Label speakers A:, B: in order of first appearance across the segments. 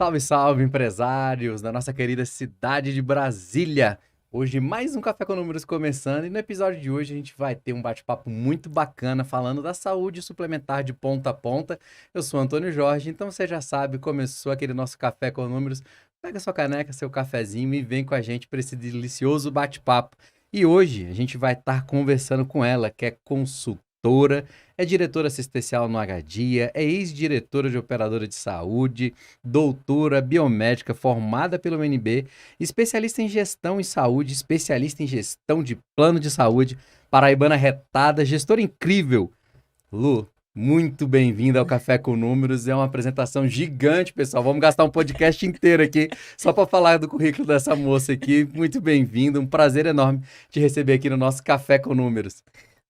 A: Salve, salve, empresários da nossa querida cidade de Brasília. Hoje mais um Café com Números começando e no episódio de hoje a gente vai ter um bate-papo muito bacana falando da saúde suplementar de ponta a ponta. Eu sou Antônio Jorge, então você já sabe, começou aquele nosso Café com Números. Pega sua caneca, seu cafezinho e vem com a gente para esse delicioso bate-papo. E hoje a gente vai estar conversando com ela, que é consultora, é diretora assistencial no HDIA, é ex-diretora de operadora de saúde, doutora biomédica formada pelo UNB, especialista em gestão em saúde, especialista em gestão de plano de saúde, paraibana retada, gestora incrível. Lu, muito bem-vinda ao Café com Números. É uma apresentação gigante, pessoal. Vamos gastar um podcast inteiro aqui só para falar do currículo dessa moça aqui. Muito bem-vinda. Um prazer enorme te receber aqui no nosso Café com Números.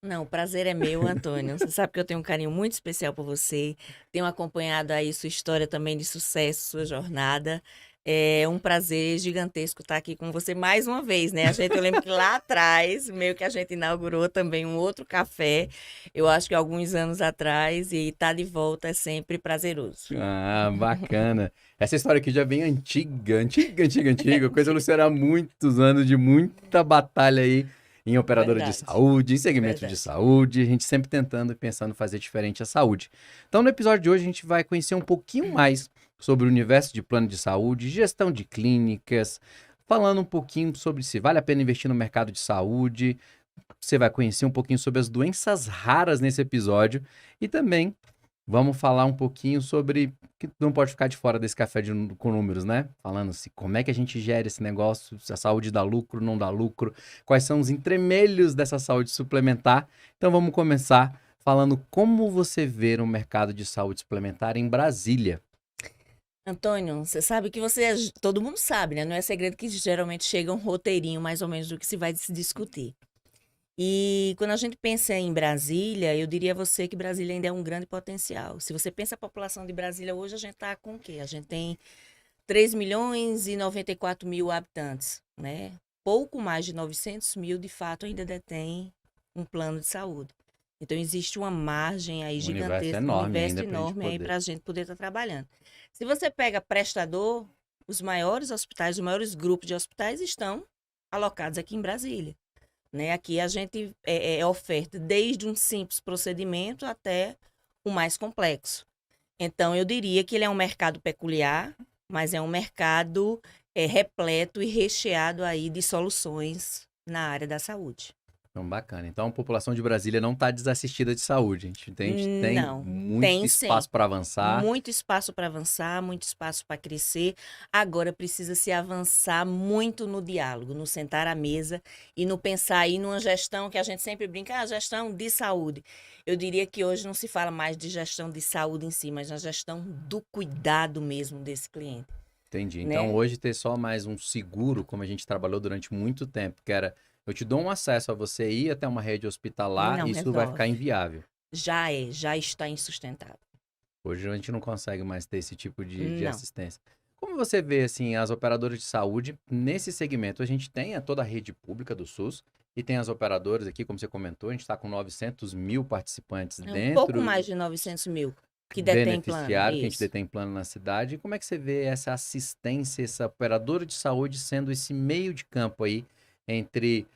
B: Não, o prazer é meu, Antônio. Você sabe que eu tenho um carinho muito especial por você. Tenho acompanhado aí sua história também de sucesso, sua jornada. É um prazer gigantesco estar aqui com você mais uma vez, né? Eu lembro que lá atrás, meio que a gente inaugurou também um outro café, eu acho que alguns anos atrás, e estar de volta é sempre prazeroso.
A: Ah, bacana. Essa história aqui já vem antiga, antiga, antiga, antiga. Coisa Luciana há muitos anos de muita batalha aí em operadora de
B: Verdade,
A: saúde, em segmento de
B: verdade.
A: saúde, a gente sempre tentando e pensando fazer diferente a saúde. Então, no episódio de hoje, a gente vai conhecer um pouquinho mais sobre o universo de plano de saúde, gestão de clínicas, falando um pouquinho sobre se vale a pena investir no mercado de saúde. Você vai conhecer um pouquinho sobre as doenças raras nesse episódio e também vamos falar um pouquinho sobre que não pode ficar de fora desse café com números, né? Falando assim, como é que a gente gera esse negócio, se a saúde dá lucro, não dá lucro, quais são os entremelhos dessa saúde suplementar. Então vamos começar falando como você vê o mercado de saúde suplementar em Brasília.
B: Antônio, você sabe que todo mundo sabe, né? Não é segredo que geralmente chega um roteirinho mais ou menos do que se vai se discutir. E quando a gente pensa em Brasília, eu diria a você que Brasília ainda é um grande potencial. Se você pensa a população de Brasília hoje, a gente está com o quê? A gente tem 3 milhões e 94 mil habitantes, né? Pouco mais de 900 mil, de fato, ainda detém um plano de saúde. Então, existe uma margem aí
A: Um universo
B: gigantesca, um
A: enorme
B: universo
A: ainda para a gente
B: enorme aí
A: poder.
B: para a gente poder estar trabalhando. Se você pega prestador, os maiores hospitais, os maiores grupos de hospitais estão alocados aqui em Brasília, né? Aqui a gente oferta desde um simples procedimento até o mais complexo. Então, eu diria que ele é um mercado peculiar, mas é um mercado repleto e recheado aí de soluções na área da saúde.
A: Então, bacana. Então, a população de Brasília não está desassistida de saúde. A gente tem
B: Não,
A: muito
B: tem sim.
A: espaço para avançar.
B: Muito espaço para avançar, muito espaço para crescer. Agora precisa se avançar muito no diálogo, no sentar à mesa e no pensar aí numa gestão que a gente sempre brinca, gestão de saúde. Eu diria que hoje não se fala mais de gestão de saúde em si, mas na gestão do cuidado mesmo desse cliente,
A: Entendi. Então,
B: né?
A: hoje ter só mais um seguro, como a gente trabalhou durante muito tempo, que era eu te dou um acesso a você ir até uma rede hospitalar,
B: Não
A: isso vai
B: resolve.
A: ficar inviável.
B: Já está insustentável.
A: Hoje a gente não consegue mais ter esse tipo de
B: Não.
A: assistência. Como você vê, assim, as operadoras de saúde nesse segmento? A gente tem toda a rede pública do SUS e tem as operadoras aqui, como você comentou, a gente está com 900 mil participantes
B: É um pouco mais
A: dentro,
B: de 900 mil que detém plano.
A: beneficiário que a gente
B: Isso.
A: detém plano na cidade. E como é que você vê essa assistência, essa operadora de saúde sendo esse meio de campo aí entre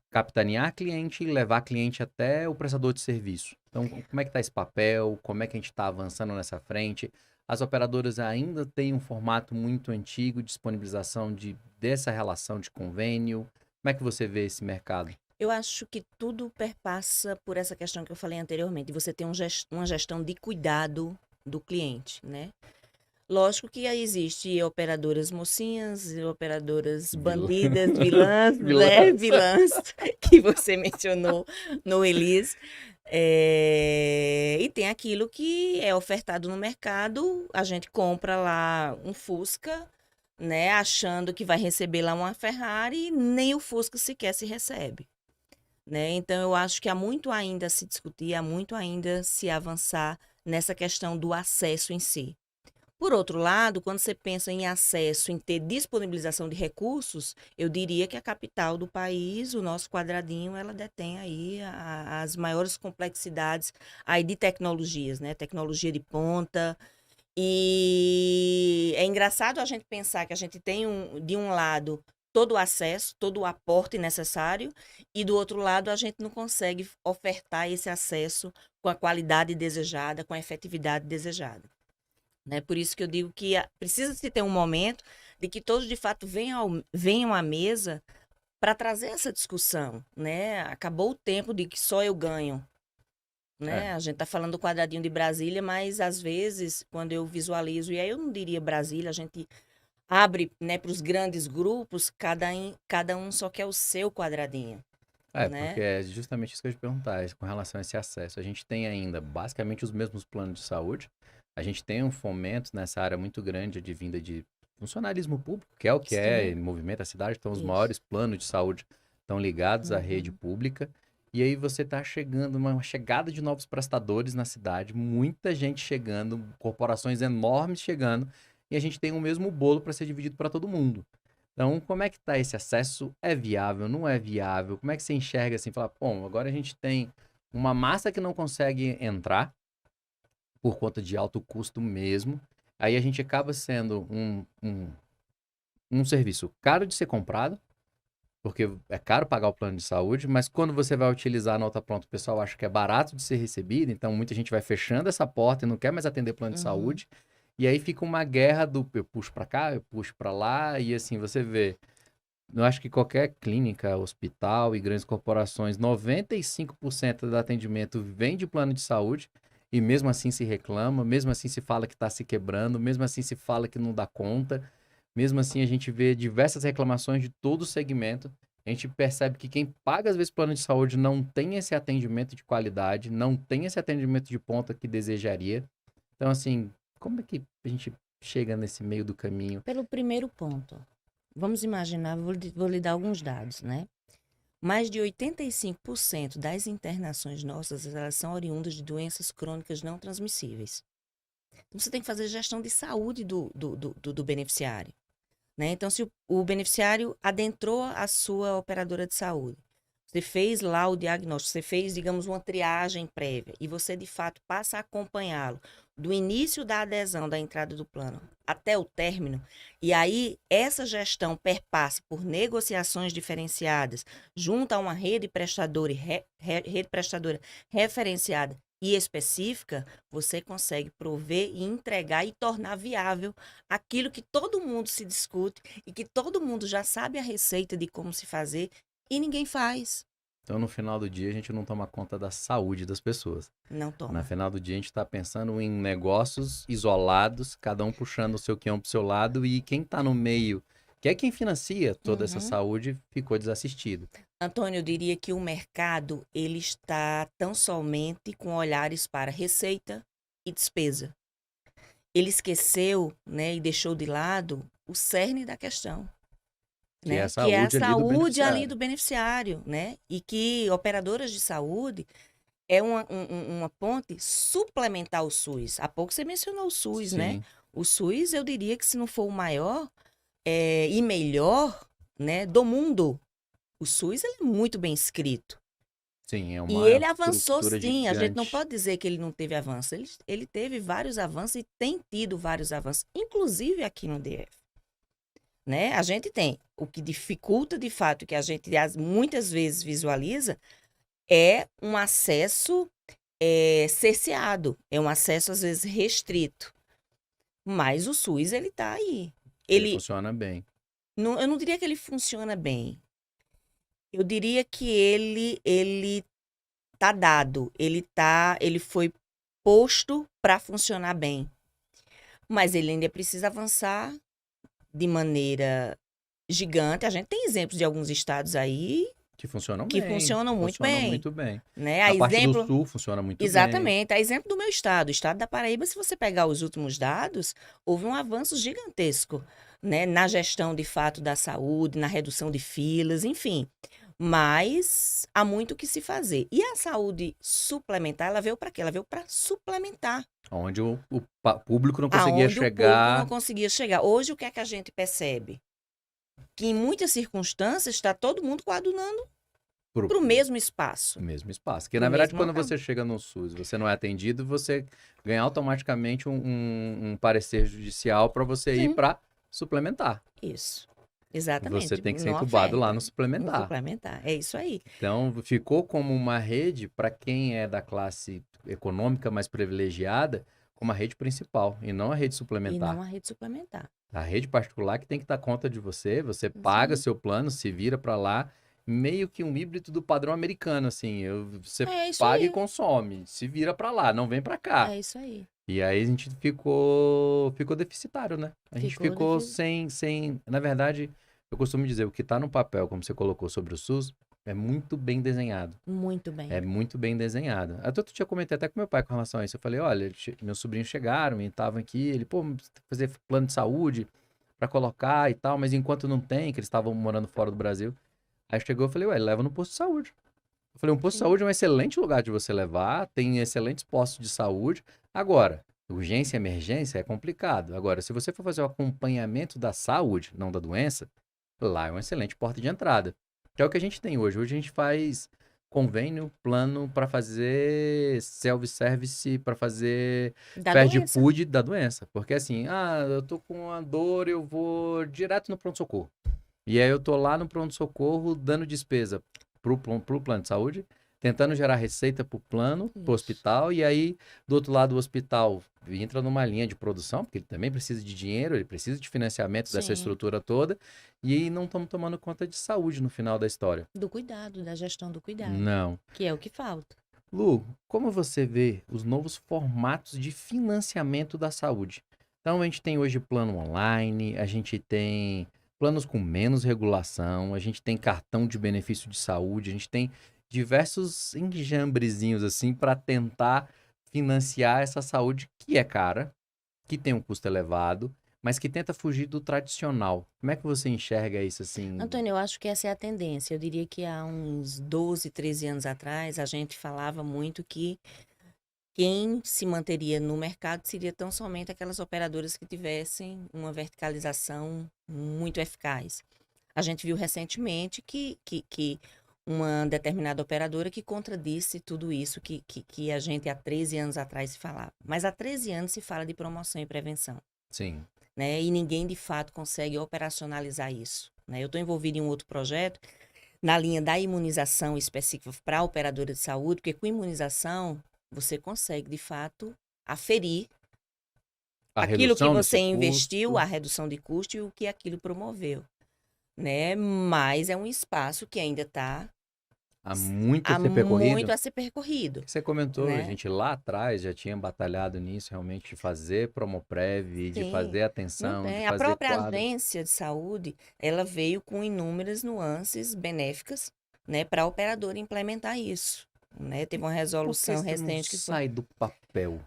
A: capitanear cliente e levar cliente até o prestador de serviço? Então, como é que está esse papel? Como é que a gente está avançando nessa frente? As operadoras ainda têm um formato muito antigo, disponibilização dessa relação de convênio. Como é que você vê esse mercado?
B: Eu acho que tudo perpassa por essa questão que eu falei anteriormente, de você ter uma gestão de cuidado do cliente, né? Lógico que aí existe operadoras mocinhas, operadoras
A: Vilã.
B: bandidas, vilãs, né?
A: Vilãs.
B: Vilãs que você mencionou no Elis. E tem aquilo que é ofertado no mercado, a gente compra lá um Fusca, né? Achando que vai receber lá uma Ferrari, nem o Fusca sequer se recebe, né? Então, eu acho que há muito ainda a se discutir, há muito ainda se avançar nessa questão do acesso em si. Por outro lado, quando você pensa em acesso, em ter disponibilização de recursos, eu diria que a capital do país, o nosso quadradinho, ela detém aí as maiores complexidades aí de tecnologias, né? Tecnologia de ponta. E é engraçado a gente pensar que a gente tem, de um lado, todo o acesso, todo o aporte necessário, e do outro lado, a gente não consegue ofertar esse acesso com a qualidade desejada, com a efetividade desejada. Né? Por isso que eu digo que precisa-se ter um momento de que todos, de fato, venham à mesa para trazer essa discussão. Né? Acabou o tempo de que só eu ganho. Né? A gente está falando do quadradinho de Brasília, mas às vezes, quando eu visualizo, e aí eu não diria Brasília, a gente abre, né, para os grandes grupos, cada um só quer o seu quadradinho.
A: Porque
B: Né?
A: é justamente isso que eu ia te perguntar, com relação a esse acesso. A gente tem ainda basicamente os mesmos planos de saúde, a gente tem um fomento nessa área muito grande de vinda de funcionalismo público, que é o que
B: Sim,
A: movimenta a cidade, então os
B: isso.
A: maiores planos de saúde estão ligados à rede
B: Uhum.
A: pública, e aí você está chegando, uma chegada de novos prestadores na cidade, muita gente chegando, corporações enormes chegando, e a gente tem o mesmo bolo para ser dividido para todo mundo. Então, como é que tá esse acesso? É viável, não é viável? Como é que você enxerga assim, fala, bom, agora a gente tem uma massa que não consegue entrar por conta de alto custo mesmo, aí a gente acaba sendo um serviço caro de ser comprado, porque é caro pagar o plano de saúde, mas quando você vai utilizar a nota pronta, o pessoal acha que é barato de ser recebido, então muita gente vai fechando essa porta e não quer mais atender plano de
B: Uhum.
A: saúde, e aí fica uma guerra do eu puxo para cá, eu puxo para lá, e assim, você vê. Eu acho que qualquer clínica, hospital e grandes corporações, 95% do atendimento vem de plano de saúde e mesmo assim se reclama, mesmo assim se fala que está se quebrando, mesmo assim se fala que não dá conta, mesmo assim a gente vê diversas reclamações de todo o segmento. A gente percebe que quem paga às vezes plano de saúde não tem esse atendimento de qualidade, não tem esse atendimento de ponta que desejaria. Então, assim, como é que a gente chega nesse meio do caminho?
B: Pelo primeiro ponto, vamos imaginar, vou lhe dar alguns dados, né? Mais de 85% das internações nossas, elas são oriundas de doenças crônicas não transmissíveis. Então, você tem que fazer gestão de saúde do beneficiário. Né? Então, se o beneficiário adentrou a sua operadora de saúde, você fez lá o diagnóstico, você fez, digamos, uma triagem prévia e você, de fato, passa a acompanhá-lo do início da adesão da entrada do plano até o término, e aí essa gestão perpassa por negociações diferenciadas junto a uma rede prestadora, rede prestadora referenciada e específica, você consegue prover e entregar e tornar viável aquilo que todo mundo se discute e que todo mundo já sabe a receita de como se fazer e ninguém faz.
A: Então, no final do dia, a gente não toma conta da saúde das pessoas.
B: Não
A: No
B: toma.
A: final do dia, a gente está pensando em negócios isolados, cada um puxando o seu quinhão para o seu lado, e quem está no meio, que é quem financia toda essa
B: Uhum.
A: saúde, ficou desassistido.
B: Antônio, eu diria que o mercado ele está tão somente com olhares para receita e despesa. Ele esqueceu, né, e deixou de lado o cerne da questão,
A: Que é a
B: né, que é a
A: saúde ali do
B: saúde ali
A: beneficiário.
B: do beneficiário, né, e que operadoras de saúde é uma ponte suplementar ao SUS. Há pouco você mencionou o SUS, né?
A: Sim,
B: O SUS, eu diria que se não for o maior e melhor, né, do mundo, o SUS ele é muito bem escrito.
A: sim, é
B: E
A: uma
B: ele avançou
A: estrutura
B: sim, a gente não
A: gigante.
B: pode dizer que ele não teve avanço. Ele teve vários avanços e tem tido vários avanços, inclusive aqui no DF. Né? A gente tem. O que dificulta de fato, que a gente muitas vezes visualiza, é um acesso cerceado, é um acesso às vezes restrito. Mas o SUS, ele tá aí.
A: Ele
B: Ele,
A: funciona bem.
B: não, eu não diria que ele funciona bem. Eu diria que ele tá dado, ele foi posto para funcionar bem. Mas ele ainda precisa avançar de maneira gigante. A gente tem exemplos de alguns estados aí que funcionam muito
A: funcionam
B: bem,
A: muito bem.
B: né? A
A: Na parte do
B: exemplo
A: sul funciona muito bem.
B: Exatamente. A exemplo do meu estado, o estado da Paraíba, se você pegar os últimos dados, houve um avanço gigantesco, né, na gestão de fato da saúde, na redução de filas, enfim. Mas há muito o que se fazer. E a saúde suplementar, ela veio para quê? Ela veio para suplementar,
A: Onde público não conseguia
B: aonde o público não
A: chegar.
B: conseguia chegar. Hoje, o que é que a gente percebe? Que em muitas circunstâncias está todo mundo coadunando, para o mesmo espaço.
A: O mesmo espaço. Porque,
B: Pro
A: na verdade,
B: mesmo
A: quando
B: local.
A: você chega no SUS, você não é atendido, você ganha automaticamente um parecer judicial para você ir
B: Sim,
A: para suplementar.
B: isso.
A: Você
B: Exatamente.
A: tem que ser
B: Não
A: entubado lá no
B: oferta. No
A: suplementar.
B: suplementar. É isso aí.
A: Então, ficou como uma rede para quem é da classe econômica mais privilegiada, como a rede principal, e não a rede
B: E
A: suplementar.
B: não a rede suplementar.
A: A rede particular que tem que dar conta de você, você
B: Isso
A: paga
B: aí.
A: seu plano, se vira para lá, meio que um híbrido do padrão americano, assim, você
B: É isso
A: paga e
B: aí.
A: consome, se vira para lá, não vem para cá.
B: É isso aí.
A: E aí a gente ficou deficitário, né? A gente
B: Ficou
A: ficou
B: difícil.
A: na verdade, eu costumo dizer, o que está no papel, como você colocou sobre o SUS, é muito bem desenhado.
B: Muito bem.
A: É muito bem desenhado. Até outro dia eu comentei até com meu pai com relação a isso. Eu falei, olha, meus sobrinhos chegaram e estavam aqui. Ele, pô, você tem que fazer plano de saúde para colocar e tal, mas enquanto não tem, que eles estavam morando fora do Brasil. Aí chegou, eu falei, ué, leva no posto de saúde. Eu falei, um posto de
B: Sim.
A: saúde é um excelente lugar de você levar, tem excelentes postos de saúde. Agora, urgência e emergência é complicado. Agora, se você for fazer o acompanhamento da saúde, não da doença, lá é uma excelente porta de entrada. Que é o que a gente tem hoje. Hoje a gente faz convênio, plano para fazer self-service, para fazer
B: Da
A: fast
B: doença.
A: food da doença. Porque assim, eu tô com uma dor, eu vou direto no pronto-socorro. E aí eu tô lá no pronto-socorro dando despesa pro plano de saúde, tentando gerar receita pro plano, pro
B: Isso.
A: hospital, e aí do outro lado do hospital entra numa linha de produção, porque ele também precisa de dinheiro, ele precisa de financiamento dessa
B: Sim.
A: estrutura toda, e aí não estamos tomando conta de saúde no final da história.
B: Do cuidado, da gestão do cuidado.
A: Não.
B: Que é o que falta.
A: Lu, como você vê os novos formatos de financiamento da saúde? Então, a gente tem hoje plano online, a gente tem planos com menos regulação, a gente tem cartão de benefício de saúde, a gente tem diversos enjambrezinhos assim para tentar financiar essa saúde que é cara, que tem um custo elevado, mas que tenta fugir do tradicional. Como é que você enxerga isso assim?
B: Antônio, eu acho que essa é a tendência. Eu diria que há uns 12, 13 anos atrás, a gente falava muito que quem se manteria no mercado seria tão somente aquelas operadoras que tivessem uma verticalização muito eficaz. A gente viu recentemente que uma determinada operadora que contradisse tudo isso que a gente há 13 anos atrás se falava. Mas há 13 anos se fala de promoção e prevenção,
A: Sim,
B: né? E ninguém de fato consegue operacionalizar isso, né? Eu estou envolvido em um outro projeto na linha da imunização específica para a operadora de saúde, porque com imunização você consegue, de fato, aferir
A: a
B: aquilo que
A: redução
B: você
A: desse
B: investiu, a
A: custo.
B: redução de custo e o que aquilo promoveu, né? Mas é um espaço que ainda está
A: Há muito a
B: há
A: ser
B: muito
A: percorrido.
B: a ser percorrido,
A: Que você comentou, a
B: né?
A: gente lá atrás já tinha batalhado nisso, realmente, de fazer Promoprev, de
B: Sim,
A: fazer
B: não
A: atenção, de
B: tem. A
A: fazer
B: própria
A: quadro.
B: agência de saúde, ela veio com inúmeras nuances benéficas, né, para a operadora implementar isso, né? Teve uma
A: Por que
B: resolução
A: isso não
B: recente que foi.
A: sai do papel?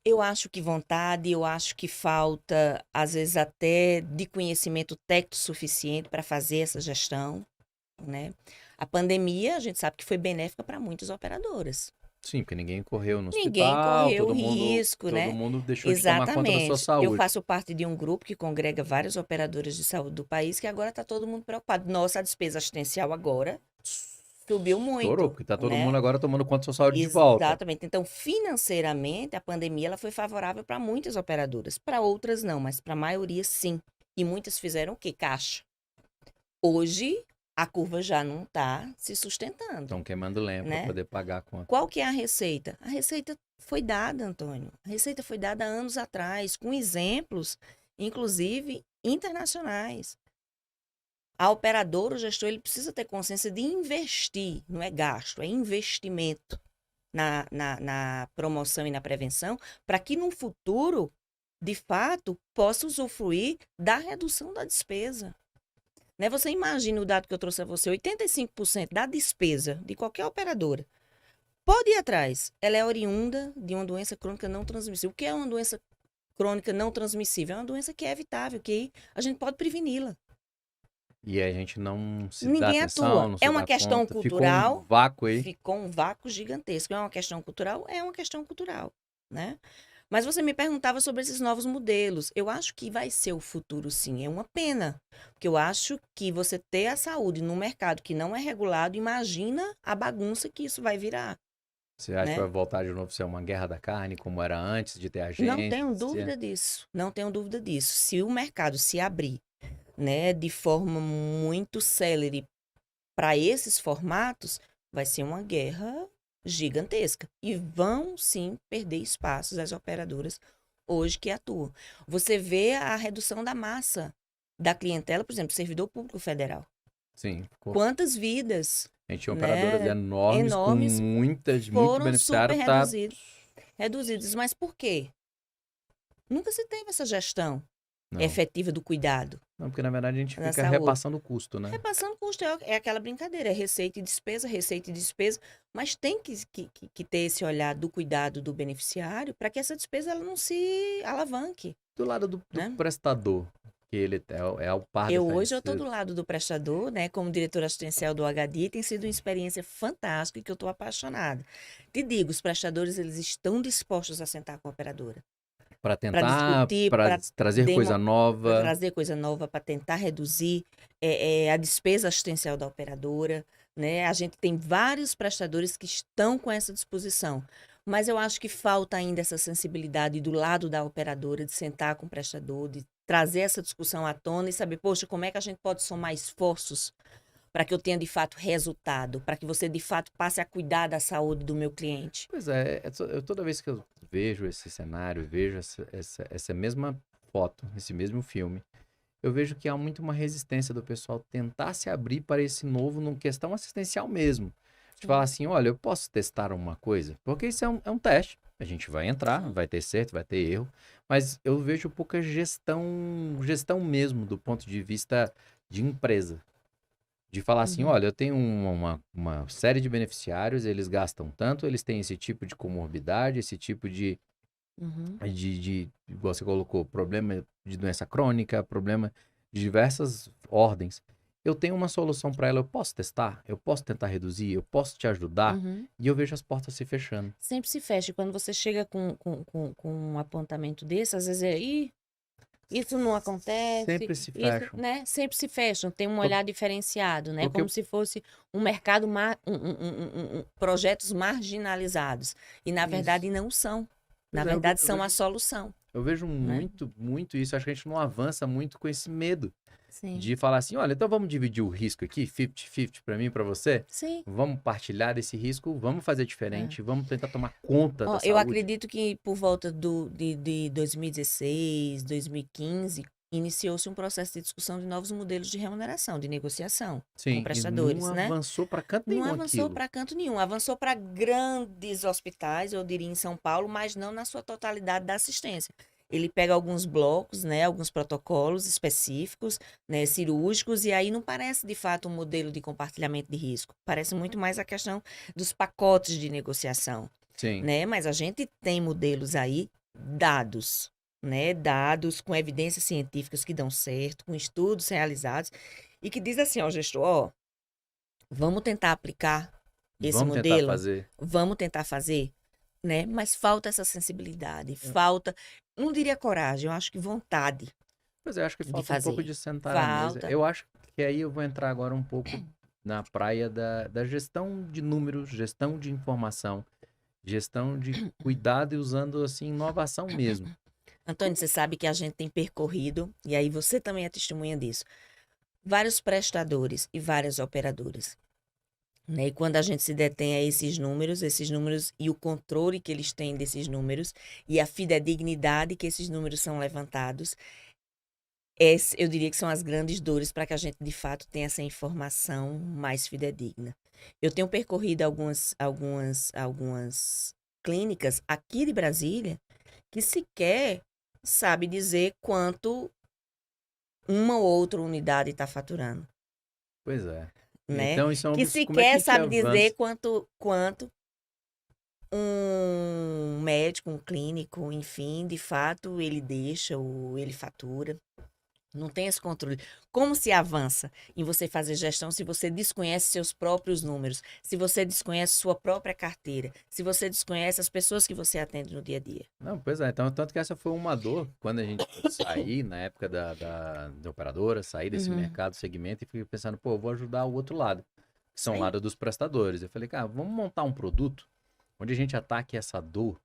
B: Eu acho que vontade, eu acho que falta, às vezes, até de conhecimento técnico suficiente para fazer essa gestão, né? A pandemia, a gente sabe que foi benéfica para muitas operadoras.
A: Sim, porque ninguém correu no
B: Ninguém
A: hospital,
B: correu
A: todo mundo,
B: risco,
A: todo
B: né?
A: mundo deixou de tomar conta da sua
B: Exatamente. Eu
A: saúde.
B: faço parte de um grupo que congrega várias operadoras de saúde do país que agora está todo mundo preocupado. Nossa, a despesa assistencial agora subiu
A: Estourou,
B: muito,
A: porque tá todo mundo
B: né?
A: agora tomando conta da sua saúde de volta.
B: Exatamente. Então, financeiramente, a pandemia ela foi favorável para muitas operadoras. Para outras, não, mas para a maioria, sim. E muitas fizeram o quê? Caixa. Hoje, a curva já não está se sustentando,
A: Estão queimando lenha para
B: né?
A: poder pagar a conta.
B: Qual que é a receita? A receita foi dada, Antônio. A receita foi dada há anos atrás, com exemplos, inclusive internacionais. A operadora, o gestor, ele precisa ter consciência de investir, não é gasto, é investimento na promoção e na prevenção, para que no futuro, de fato, possa usufruir da redução da despesa. Né? Você imagina o dado que eu trouxe a você, 85% da despesa de qualquer operadora pode ir atrás. Ela é oriunda de uma doença crônica não transmissível. O que é uma doença crônica não transmissível? É uma doença que é evitável, que a gente pode preveni-la.
A: E a gente não se dá
B: Ninguém
A: atenção,
B: atua.
A: não se
B: É uma
A: dá
B: questão
A: conta. Ficou um
B: cultural,
A: vácuo aí.
B: ficou um vácuo gigantesco. É uma questão cultural? É uma questão cultural, né? Mas você me perguntava sobre esses novos modelos. Eu acho que vai ser o futuro, sim. É uma pena. Porque eu acho que você ter a saúde num mercado que não é regulado, imagina a bagunça que isso vai virar,
A: Você acha que vai
B: né?
A: voltar de novo a ser uma guerra da carne, como era antes de ter
B: Não tenho
A: agência?
B: dúvida disso. Não tenho dúvida disso. Se o mercado se abrir, né, de forma muito célere para esses formatos, vai ser uma guerra gigantesca. E vão sim perder espaços as operadoras hoje que atuam. Você vê a redução da massa da clientela, por exemplo, servidor público federal.
A: Sim, ficou.
B: Quantas vidas,
A: A gente tinha operadoras
B: né,
A: enormes, com
B: enormes
A: muitas, muito
B: foram
A: beneficiário,
B: super
A: tá?
B: reduzidas. Mas por quê? Nunca se teve essa gestão
A: Não.
B: efetiva do cuidado
A: Não, porque na verdade a gente
B: da
A: fica
B: saúde.
A: repassando o custo, né?
B: Repassando custo é aquela brincadeira, é receita e despesa, mas tem que ter esse olhar do cuidado do beneficiário para que essa despesa ela não se alavanque,
A: Do lado do
B: né?
A: prestador, que ele é o par
B: Hoje eu estou
A: defensivo.
B: do lado do prestador, né? Como diretora assistencial do HD, tem sido uma experiência fantástica e que eu estou apaixonada. Te digo, os prestadores eles estão dispostos a sentar com a operadora
A: Para
B: para
A: tentar,
B: discutir,
A: para
B: para
A: trazer coisa nova.
B: trazer coisa nova, para tentar reduzir a despesa assistencial da operadora, né? A gente tem vários prestadores que estão com essa disposição, mas eu acho que falta ainda essa sensibilidade do lado da operadora de sentar com o prestador, de trazer essa discussão à tona e saber, poxa, como é que a gente pode somar esforços para que eu tenha de fato resultado, para que você de fato passe a cuidar da saúde do meu cliente.
A: Pois é, toda vez que eu vejo esse cenário, vejo essa mesma foto, esse mesmo filme, eu vejo que há muito uma resistência do pessoal tentar se abrir para esse novo, numa questão assistencial mesmo. De falar
B: Sim,
A: assim, olha, eu posso testar uma coisa? Porque isso é um teste. A gente vai entrar,
B: sim.
A: vai ter certo, vai ter erro, mas eu vejo pouca gestão mesmo do ponto de vista de empresa. De falar assim,
B: Uhum,
A: olha, eu tenho uma série de beneficiários, eles gastam tanto, eles têm esse tipo de comorbidade, esse tipo
B: uhum.
A: igual você colocou, problema de doença crônica, problema de diversas ordens. Eu tenho uma solução para ela, eu posso testar, eu posso tentar reduzir, eu posso te ajudar,
B: Uhum.
A: e eu vejo as portas se fechando.
B: Sempre se fecha. E quando você chega com um apontamento desse, às vezes Ih, isso não acontece,
A: Sempre se
B: isso,
A: fecham.
B: né? Sempre se fecham, tem um
A: Por-
B: olhar diferenciado, né?
A: Porque,
B: Como se fosse um mercado, projetos marginalizados. E, na
A: isso.
B: verdade, não são. Na
A: Pois é,
B: verdade,
A: eu
B: são a
A: vejo,
B: solução,
A: eu vejo
B: né?
A: muito, muito isso. Acho que a gente não avança muito com esse medo.
B: Sim,
A: De falar assim, olha, então vamos dividir o risco aqui, 50-50 para mim e para você?
B: sim.
A: Vamos partilhar desse risco, vamos fazer
B: É.
A: diferente, vamos tentar tomar conta da
B: Ó, eu
A: saúde?
B: acredito que por volta de 2016, 2015, iniciou-se um processo de discussão de novos modelos de remuneração, de negociação com
A: Sim, e não
B: prestadores, né?
A: avançou para canto
B: Não
A: nenhum
B: avançou
A: aquilo.
B: para canto nenhum, avançou para grandes hospitais, eu diria em São Paulo, mas não na sua totalidade da assistência. Ele pega alguns blocos, né, alguns protocolos específicos, né, cirúrgicos, e aí não parece de fato um modelo de compartilhamento de risco. Parece muito mais a questão dos pacotes de negociação,
A: Sim,
B: né? Mas a gente tem modelos aí dados, né, dados com evidências científicas que dão certo, com estudos realizados e que diz assim, ó, gestor, ó, vamos tentar aplicar esse
A: vamos tentar
B: modelo,
A: fazer.
B: vamos tentar fazer, né? Mas falta essa sensibilidade, falta, não diria coragem, eu acho que vontade
A: Pois é, acho que
B: de
A: falta um pouco
B: fazer.
A: de sentar à mesa.
B: Falta.
A: Eu acho que aí eu vou entrar agora um pouco na praia da gestão de números, gestão de informação, gestão de cuidado e usando, assim, inovação mesmo.
B: Antônio,
A: Como-
B: você sabe que a gente tem percorrido, e aí você também é testemunha disso, vários prestadores e várias operadoras. Né? E quando a gente se detém a esses números e o controle que eles têm desses números e a fidedignidade que esses números são levantados, eu diria que são as grandes dores para que a gente, de fato, tenha essa informação mais fidedigna. Eu tenho percorrido algumas clínicas aqui de Brasília que sequer sabe dizer quanto uma ou outra unidade está faturando,
A: Pois é.
B: né?
A: Então, isso é um
B: Que
A: como é que a
B: sequer
A: gente
B: sabe dizer
A: avança?
B: quanto um médico, um clínico, enfim, de fato, ele deixa ou ele fatura. Não tem esse controle. Como se avança em você fazer gestão se você desconhece seus próprios números, se você desconhece sua própria carteira, se você desconhece as pessoas que você atende no dia a dia?
A: Não, pois é, então, tanto que essa foi uma dor quando a gente sair, na época da operadora, sair desse
B: Uhum.
A: mercado, segmento, e fui pensando, pô, eu vou ajudar o outro lado, que
B: Isso
A: são o
B: aí.
A: lado dos prestadores. Eu falei, cara, vamos montar um produto onde a gente ataque essa dor,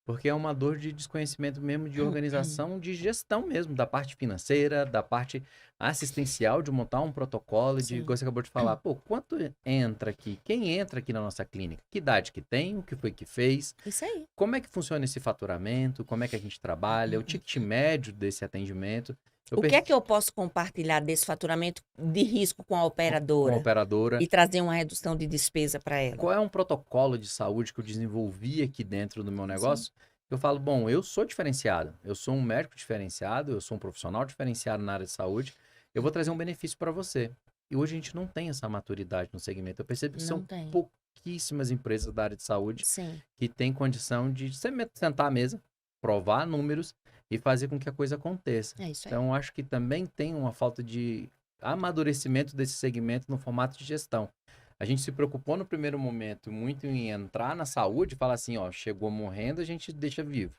A: porque é uma dor de desconhecimento mesmo de organização, de gestão mesmo, da parte financeira, da parte assistencial, de montar um protocolo, de,
B: Sim.
A: igual você acabou de falar, pô, quanto entra aqui? Quem entra aqui na nossa clínica? Que idade que tem? O que foi que fez?
B: Isso aí.
A: Como é que funciona esse faturamento? Como é que a gente trabalha? O ticket médio desse atendimento? Eu
B: O que é
A: perce-
B: que eu posso compartilhar desse faturamento de risco com a
A: com a
B: operadora
A: operadora,
B: e trazer uma redução de despesa para ela?
A: qual é um protocolo de saúde que eu desenvolvi aqui dentro do meu
B: Sim.
A: negócio? Eu falo, bom, eu sou diferenciado, eu sou um médico diferenciado, eu sou um profissional diferenciado na área de saúde, eu vou trazer um benefício para você. E hoje a gente não tem essa maturidade no segmento. Eu percebo que
B: Não
A: são
B: tem.
A: pouquíssimas empresas da área de saúde
B: Sim.
A: que têm condição de sentar à mesa, provar números e fazer com que a coisa aconteça.
B: É isso aí.
A: Então, eu acho que também tem uma falta de amadurecimento desse segmento no formato de gestão. A gente se preocupou no primeiro momento muito em entrar na saúde e falar assim, ó, chegou morrendo, a gente deixa vivo.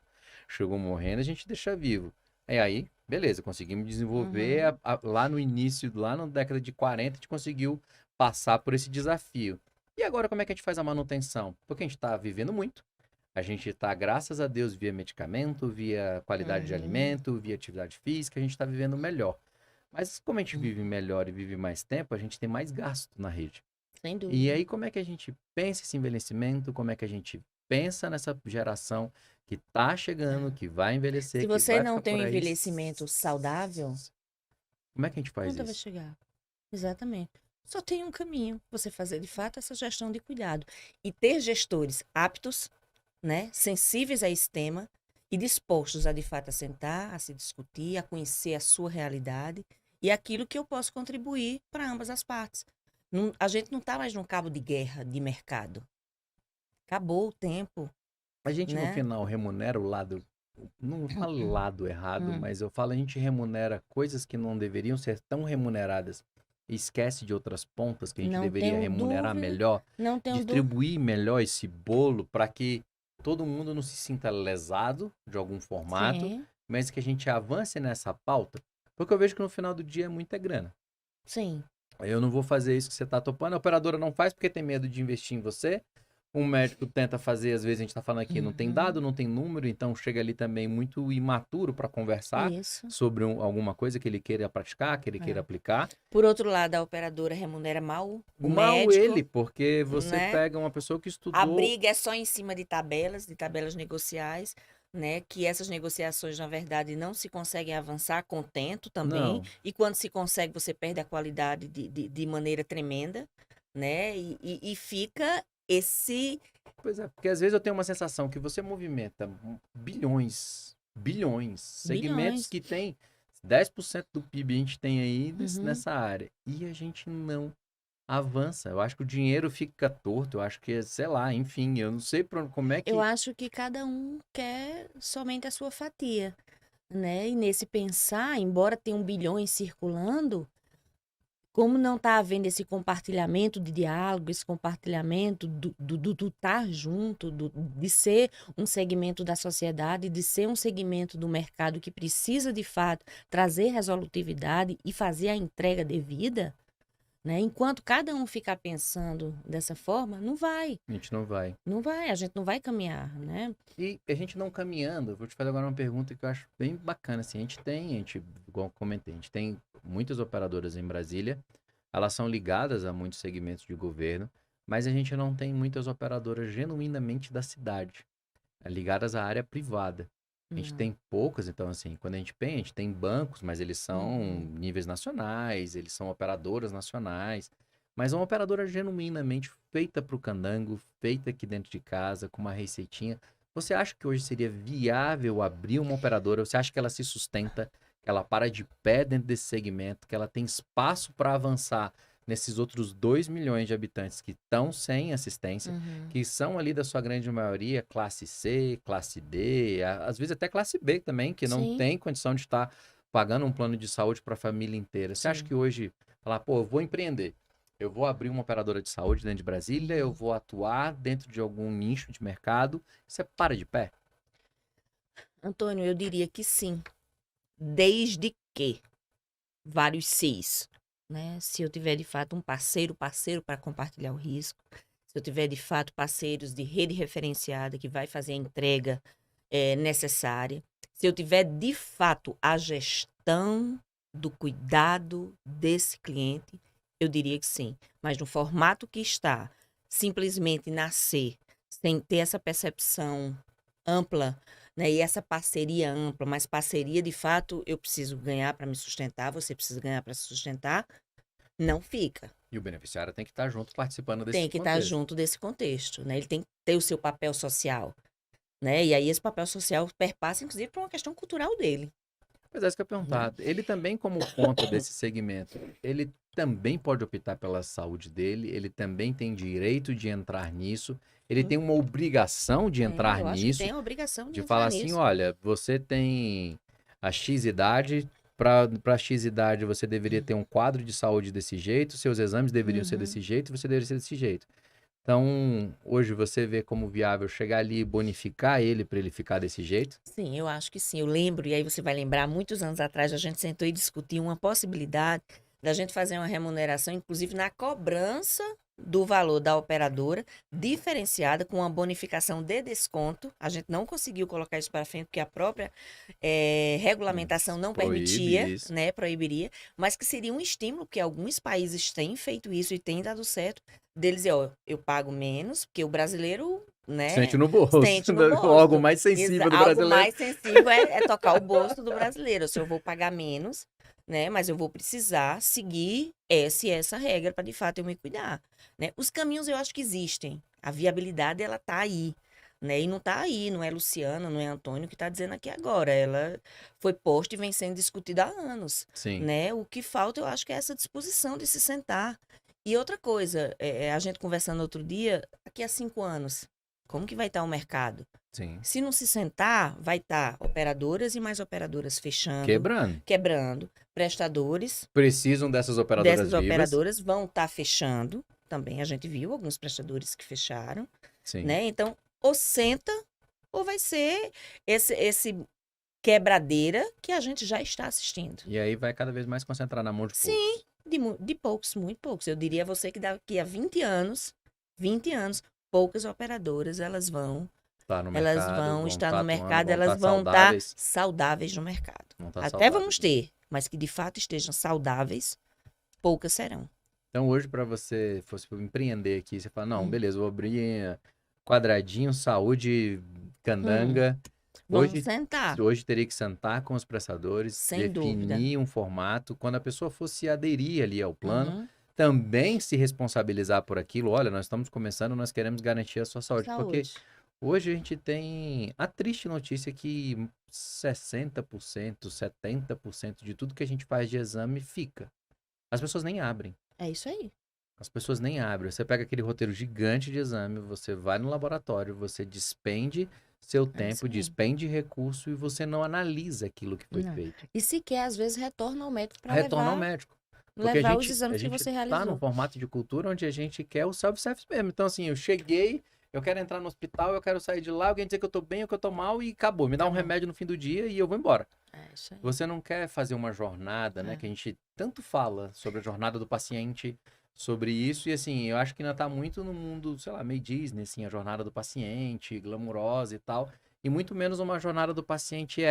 A: Chegou morrendo, a gente deixa vivo. E aí, beleza, conseguimos desenvolver
B: Uhum.
A: lá no início, lá na década de 40, a gente conseguiu passar por esse desafio. E agora como é que a gente faz a manutenção? Porque a gente está vivendo muito. A gente está, graças a Deus, via medicamento, via qualidade de
B: Uhum.
A: alimento, via atividade física, a gente está vivendo melhor. Mas como a gente vive melhor e vive mais tempo, a gente tem mais gasto na rede.
B: Sem
A: E
B: dúvida.
A: aí, como é que a gente pensa esse envelhecimento? Como é que a gente pensa nessa geração que tá chegando,
B: É.
A: que vai
B: Se
A: envelhecer, que
B: você
A: vai
B: não
A: ficar
B: tem um
A: por aí?
B: envelhecimento saudável,
A: Como é que a gente faz
B: nunca vai
A: isso?
B: chegar. Exatamente. Só tem um caminho, você fazer de fato essa gestão de cuidado e ter gestores aptos, né, sensíveis a esse tema e dispostos a de fato a sentar, a se discutir, a conhecer a sua realidade e aquilo que eu posso contribuir para ambas as partes. A gente não está mais num cabo de guerra de mercado. Acabou o tempo,
A: A gente, no
B: né?
A: final, remunera o lado. Não falo lado errado,
B: Hum,
A: mas eu falo a gente remunera coisas que não deveriam ser tão remuneradas. E esquece de outras pontas que a gente
B: não
A: deveria
B: tenho
A: remunerar
B: dúvida,
A: melhor,
B: não tenho dúvida.
A: distribuir melhor esse bolo para que todo mundo não se sinta lesado de algum formato,
B: Sim,
A: mas que a gente avance nessa pauta, porque eu vejo que no final do dia é muita grana.
B: sim.
A: Eu não vou fazer isso que você está topando, a operadora não faz porque tem medo de investir em você. Um médico tenta fazer, às vezes a gente está falando aqui, não tem dado,
B: Uhum,
A: não tem número, então chega ali também muito imaturo para conversar
B: isso.
A: sobre alguma coisa que ele queira praticar, que ele queira
B: É.
A: aplicar.
B: Por outro lado, a operadora remunera mal o
A: O mal ele,
B: médico,
A: porque você
B: né?
A: pega uma pessoa que
B: A
A: estudou.
B: briga é só em cima de tabelas negociais, né? Que essas negociações, na verdade, não se conseguem avançar contento também.
A: Não.
B: E quando se consegue, você perde a qualidade de maneira tremenda, né? E fica esse
A: Pois é, porque às vezes eu tenho uma sensação que você movimenta bilhões, bilhões, segmentos
B: bilhões.
A: que tem 10% do PIB a gente tem aí
B: Uhum.
A: nessa área. E a gente não avança. Eu acho que o dinheiro fica torto, eu acho que, sei lá, enfim, eu não sei como é
B: Eu
A: que.
B: acho que cada um quer somente a sua fatia, né? E nesse pensar, embora tenham bilhões circulando, como não está havendo esse compartilhamento de diálogo, esse compartilhamento do estar junto, de ser um segmento da sociedade, de ser um segmento do mercado que precisa, de fato, trazer resolutividade e fazer a entrega devida, né? Enquanto cada um ficar pensando dessa forma, não vai,
A: A gente não vai.
B: não vai, a gente não vai caminhar, né?
A: E a gente não caminhando, eu vou te fazer agora uma pergunta que eu acho bem bacana, assim, igual eu comentei, a gente tem muitas operadoras em Brasília, elas são ligadas a muitos segmentos de governo, mas a gente não tem muitas operadoras genuinamente da cidade, ligadas à área privada. A gente
B: Não.
A: tem poucas, então assim, quando a gente tem bancos, mas eles são
B: Uhum.
A: níveis nacionais, eles são operadoras nacionais, mas uma operadora genuinamente feita para o candango, feita aqui dentro de casa, com uma receitinha. Você acha que hoje seria viável abrir uma operadora? Você acha que ela se sustenta, que ela para de pé dentro desse segmento, que ela tem espaço para avançar nesses outros 2 milhões de habitantes que estão sem assistência,
B: Uhum.
A: que são ali da sua grande maioria classe C, classe D, às vezes até classe B também, que não
B: Sim,
A: tem condição de estar pagando um plano de saúde para a família inteira. Você acha
B: Sim.
A: que hoje, falar, pô, eu vou empreender, eu vou abrir uma operadora de saúde dentro de Brasília, eu vou atuar dentro de algum nicho de mercado, você para de pé?
B: Antônio, eu diria que sim. Desde que vários sis, né? Se eu tiver de fato um parceiro para compartilhar o risco, se eu tiver de fato parceiros de rede referenciada que vai fazer a entrega necessária, se eu tiver de fato a gestão do cuidado desse cliente, eu diria que sim. Mas no formato que está, simplesmente nascer sem ter essa percepção ampla, né? E essa parceria ampla, mas parceria de fato, eu preciso ganhar para me sustentar, você precisa ganhar para se sustentar, não fica.
A: E o beneficiário tem que estar junto participando desse
B: Tem que estar
A: contexto.
B: junto desse contexto, né? Ele tem que ter o seu papel social, né? E aí esse papel social perpassa, inclusive, por uma questão cultural dele,
A: Mas é isso que eu ia
B: né?
A: perguntar. Ele também, como ponta desse segmento, ele também pode optar pela saúde dele, ele também tem direito de entrar nisso, ele tem uma obrigação de entrar
B: Eu acho que
A: nisso,
B: tem a obrigação de
A: de falar
B: entrar
A: assim,
B: nisso.
A: olha, você tem a X idade, para X idade você deveria ter um quadro de saúde desse jeito, seus exames deveriam ser
B: Uhum.
A: desse jeito, você deveria ser desse jeito. Então, hoje você vê como viável chegar ali e bonificar ele para ele ficar desse jeito?
B: Sim, eu acho que sim. Eu lembro, e aí você vai lembrar, muitos anos atrás a gente sentou e discutiu uma possibilidade da gente fazer uma remuneração, inclusive na cobrança do valor da operadora, diferenciada com uma bonificação de desconto. A gente não conseguiu colocar isso para frente porque a própria regulamentação não
A: Proíbe
B: permitia,
A: isso.
B: né, proibiria, mas que seria um estímulo, porque alguns países têm feito isso e têm dado certo, deles dizer, ó, eu pago menos, porque o brasileiro, né,
A: Sente no bolso.
B: sente no
A: O órgão
B: bolso.
A: mais sensível do
B: Algo
A: brasileiro.
B: mais sensível é tocar o bolso do brasileiro. Se eu vou pagar menos, né? Mas eu vou precisar seguir essa regra para de fato eu me cuidar, né? Os caminhos eu acho que existem. A viabilidade ela tá aí, né? E não tá aí, não é Luciana, não é Antônio que está dizendo aqui agora. Ela foi posta e vem sendo discutida há anos,
A: Sim,
B: né? O que falta eu acho que é essa disposição de se sentar. E outra coisa, a gente conversando outro dia, daqui a 5 anos, como que vai estar o mercado?
A: sim.
B: Se não se sentar, vai estar operadoras e mais operadoras fechando,
A: Quebrando.
B: quebrando, prestadores
A: Precisam dessas operadoras
B: dessas
A: vivas.
B: operadoras vão estar fechando. Também a gente viu alguns prestadores que fecharam,
A: Sim.
B: né? Então, ou senta, ou vai ser esse quebradeira que a gente já está assistindo.
A: E aí vai cada vez mais concentrar na mão de
B: Sim,
A: poucos.
B: de poucos, muito poucos. Eu diria a você que daqui a 20 anos, poucas operadoras
A: Tá no
B: elas
A: mercado,
B: vão
A: vão
B: estar
A: estar
B: no
A: atuando,
B: mercado,
A: vão
B: elas
A: estar
B: vão estar
A: saudáveis.
B: saudáveis no mercado.
A: Vão estar
B: Até
A: saudáveis.
B: vamos ter, mas que de fato estejam saudáveis, poucas serão.
A: Então hoje, para você fosse empreender aqui, você fala, não,
B: Hum.
A: beleza, vou abrir quadradinho, saúde,
B: Hum,
A: candanga.
B: vamos
A: Hoje,
B: sentar,
A: hoje teria que sentar com os prestadores,
B: sem dúvida.
A: definir um formato. Quando a pessoa fosse aderir ali ao plano,
B: Uhum.
A: também se responsabilizar por aquilo. Olha, nós estamos começando, nós queremos garantir a sua saúde. Porque
B: Saúde.
A: hoje a gente tem a triste notícia que 60%, 70% de tudo que a gente faz de exame fica. As pessoas nem abrem.
B: É isso aí.
A: As pessoas nem abrem. Você pega aquele roteiro gigante de exame, você vai no laboratório, você despende seu
B: É isso
A: tempo,
B: aí.
A: despende recurso e você não analisa aquilo que foi
B: Não.
A: feito.
B: E sequer, às vezes, retorna ao médico para
A: Retorna ao
B: levar,
A: médico. Porque
B: levar os
A: a
B: exames que
A: gente
B: você
A: tá no
B: realizou.
A: formato de cultura onde a gente quer o self-service mesmo. Então, assim, eu cheguei, eu quero entrar no hospital, eu quero sair de lá, alguém dizer que eu tô bem ou que eu tô mal e acabou. Me dá um
B: Acabou.
A: remédio no fim do dia e eu vou embora.
B: É isso aí.
A: Você não quer fazer uma jornada, né?
B: É.
A: Que a gente tanto fala sobre a jornada do paciente, sobre isso. E assim, eu acho que ainda tá muito no mundo, sei lá, meio Disney, assim, a jornada do paciente, glamurosa e tal. E muito menos uma jornada do paciente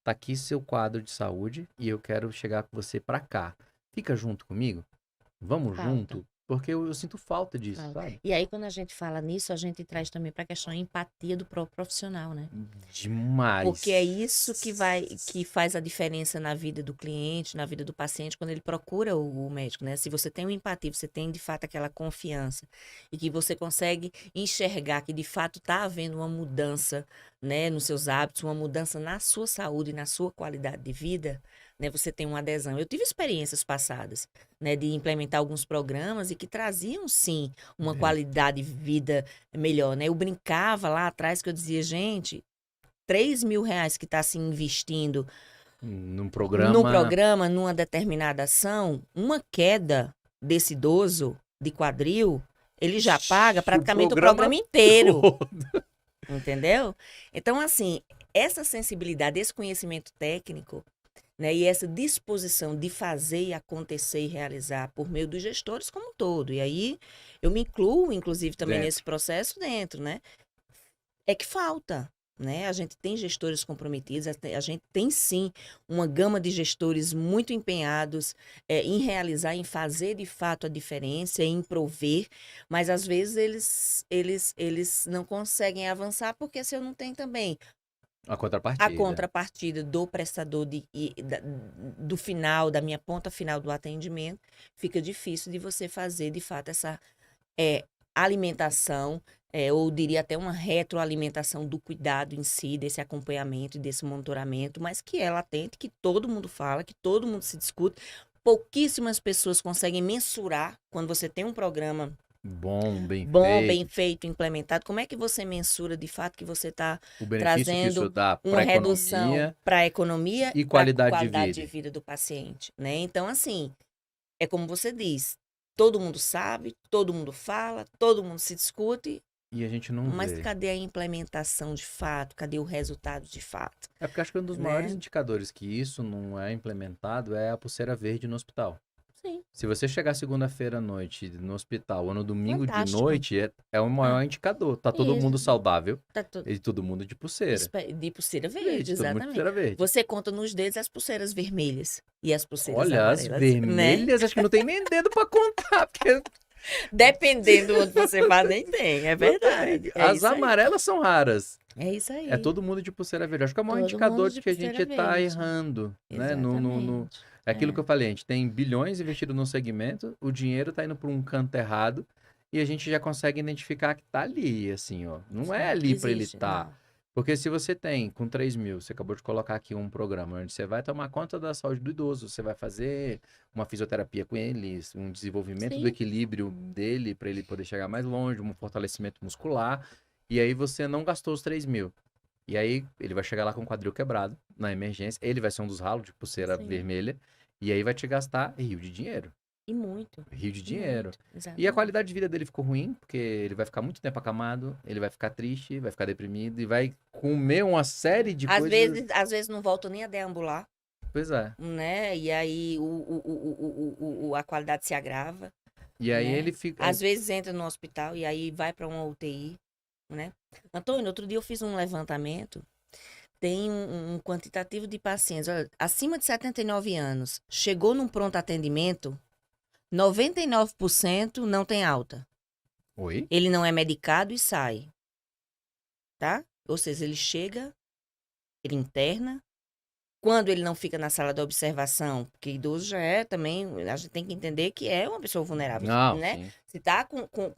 A: tá aqui seu quadro de saúde e eu quero chegar com você pra cá. Fica junto comigo? Vamos
B: Falta.
A: junto? Porque eu sinto falta disso,
B: Fala.
A: sabe?
B: E aí, quando a gente fala nisso, a gente traz também para a questão da empatia do próprio profissional, né? Porque é isso que faz a diferença na vida do cliente, na vida do paciente, quando ele procura o médico, né? Se você tem uma empatia, você tem de fato aquela confiança e que você consegue enxergar que de fato está havendo uma mudança, né, nos seus hábitos, uma mudança na sua saúde, na sua qualidade de vida, né? Você tem uma adesão. Eu tive experiências passadas, né, de implementar alguns programas e que traziam sim uma
A: É.
B: qualidade de vida melhor, né? Eu brincava lá atrás que eu dizia, gente, R$ 3.000 que está se investindo
A: Num
B: No
A: programa.
B: programa, numa determinada ação, uma queda desse idoso de quadril, ele já paga praticamente o programa inteiro.
A: todo.
B: Entendeu? Então, assim, essa sensibilidade, esse conhecimento técnico, né, e essa disposição de fazer e acontecer e realizar por meio dos gestores como um todo. E aí eu me incluo, inclusive, também
A: Dentro.
B: nesse processo dentro, né? É que falta. Né? A gente tem gestores comprometidos, a gente tem sim uma gama de gestores muito empenhados em realizar, em fazer de fato a diferença, em prover, mas às vezes eles não conseguem avançar porque se eu não tenho também
A: A
B: a
A: contrapartida.
B: contrapartida do prestador do final, da minha ponta final do atendimento, fica difícil de você fazer de fato essa alimentação, ou diria até uma retroalimentação do cuidado em si, desse acompanhamento e desse monitoramento, mas que é latente, que todo mundo fala, que todo mundo se discute. Pouquíssimas pessoas conseguem mensurar quando você tem um programa
A: Bom, bem
B: bom,
A: feito.
B: bem feito, implementado. Como é que você mensura de fato que você está
A: O benefício que isso
B: trazendo
A: dá
B: uma
A: para a
B: redução
A: economia
B: para a economia,
A: e
B: para a
A: qualidade de
B: qualidade
A: vida.
B: de vida do paciente, né? Então, assim, é como você diz, todo mundo sabe, todo mundo fala, todo mundo se discute,
A: E a gente não
B: mas
A: vê.
B: cadê a implementação de fato? Cadê o resultado de fato?
A: É porque acho que um dos
B: Né?
A: maiores indicadores que isso não é implementado é a pulseira verde no hospital.
B: Sim,
A: Se você chegar segunda-feira à noite no hospital ou no domingo de
B: fantástico.
A: noite, é o maior indicador. Tá todo mundo
B: Isso.
A: saudável
B: Tá tudo.
A: e todo mundo de pulseira.
B: De pulseira
A: Verde,
B: verde,
A: todo mundo de
B: exatamente.
A: pulseira verde.
B: Você conta nos dedos as pulseiras vermelhas e as pulseiras
A: Olha, as
B: amarelas, né?
A: vermelhas, acho que não tem nem dedo pra contar, porque
B: Dependendo onde você vai, nem tem, é verdade. É
A: as
B: isso aí.
A: amarelas são raras.
B: É isso aí.
A: É todo mundo de pulseira verde. Acho que é o maior
B: Todo
A: indicador
B: mundo
A: de
B: de
A: que a
B: pulseira
A: gente tá
B: verde.
A: errando, né?
B: Exatamente.
A: É aquilo que eu falei, a gente tem bilhões investidos no segmento, o dinheiro tá indo para um canto errado e a gente já consegue identificar que tá ali, assim, ó. Não é ali para ele
B: Existe,
A: estar.
B: não.
A: Porque se você tem, com 3 mil, você acabou de colocar aqui um programa onde você vai tomar conta da saúde do idoso, você vai fazer uma fisioterapia com eles, um desenvolvimento do
B: Sim.
A: equilíbrio dele para ele poder chegar mais longe, um fortalecimento muscular, e aí você não gastou os 3 mil. E aí ele vai chegar lá com o quadril quebrado na emergência, ele vai ser um dos ralos de pulseira
B: Sim.
A: vermelha, e aí vai te gastar rio de dinheiro.
B: E muito.
A: Rio de
B: e
A: dinheiro.
B: muito,
A: E a
B: exatamente.
A: qualidade de vida dele ficou ruim, porque ele vai ficar muito tempo acamado, ele vai ficar triste, vai ficar deprimido e vai comer uma série de
B: Às
A: coisas.
B: às vezes não volta nem a deambular,
A: Pois é.
B: né? E aí a qualidade se agrava.
A: E aí
B: né?
A: ele fica.
B: Às vezes entra no hospital e aí vai para uma UTI, né? Antônio, outro dia eu fiz um levantamento, tem um quantitativo de pacientes, olha, acima de 79 anos, chegou num pronto atendimento, 99% não tem alta.
A: Oi?
B: Ele não é medicado e sai, tá? Ou seja, ele chega, ele interna. Quando ele não fica na sala de observação, porque idoso já é também, a gente tem que entender que é uma pessoa vulnerável,
A: Não,
B: né?
A: sim.
B: Se tá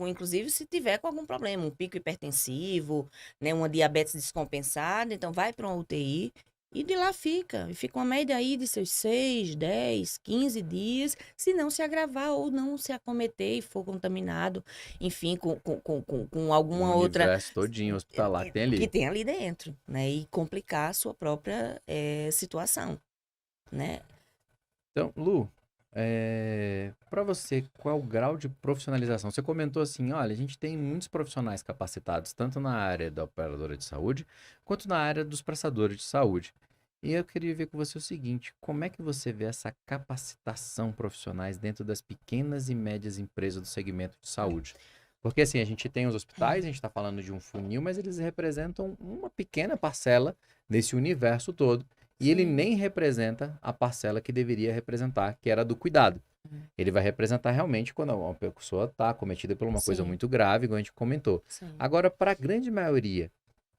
B: inclusive se tiver com algum problema, um pico hipertensivo, né, uma diabetes descompensada, então vai para uma UTI e de lá fica. E fica uma média aí de seus 6, 10, 15 dias, se não se agravar ou não se acometer e for contaminado, enfim, com alguma
A: O
B: outra
A: universo todinho hospitalar que tem ali.
B: que tem ali dentro, né? E complicar a sua própria situação, né?
A: Então, Lu, para você, qual é o grau de profissionalização? Você comentou assim, olha, a gente tem muitos profissionais capacitados, tanto na área da operadora de saúde, quanto na área dos prestadores de saúde. E eu queria ver com você o seguinte, como é que você vê essa capacitação profissionais dentro das pequenas e médias empresas do segmento de saúde? Porque assim, a gente tem os hospitais, a gente está falando de um funil, mas eles representam uma pequena parcela desse universo todo. E ele
B: Sim.
A: nem representa a parcela que deveria representar, que era do cuidado. Ele vai representar realmente quando uma pessoa está acometida por uma coisa
B: Sim.
A: muito grave, igual a gente comentou.
B: Sim.
A: Agora, para a grande maioria,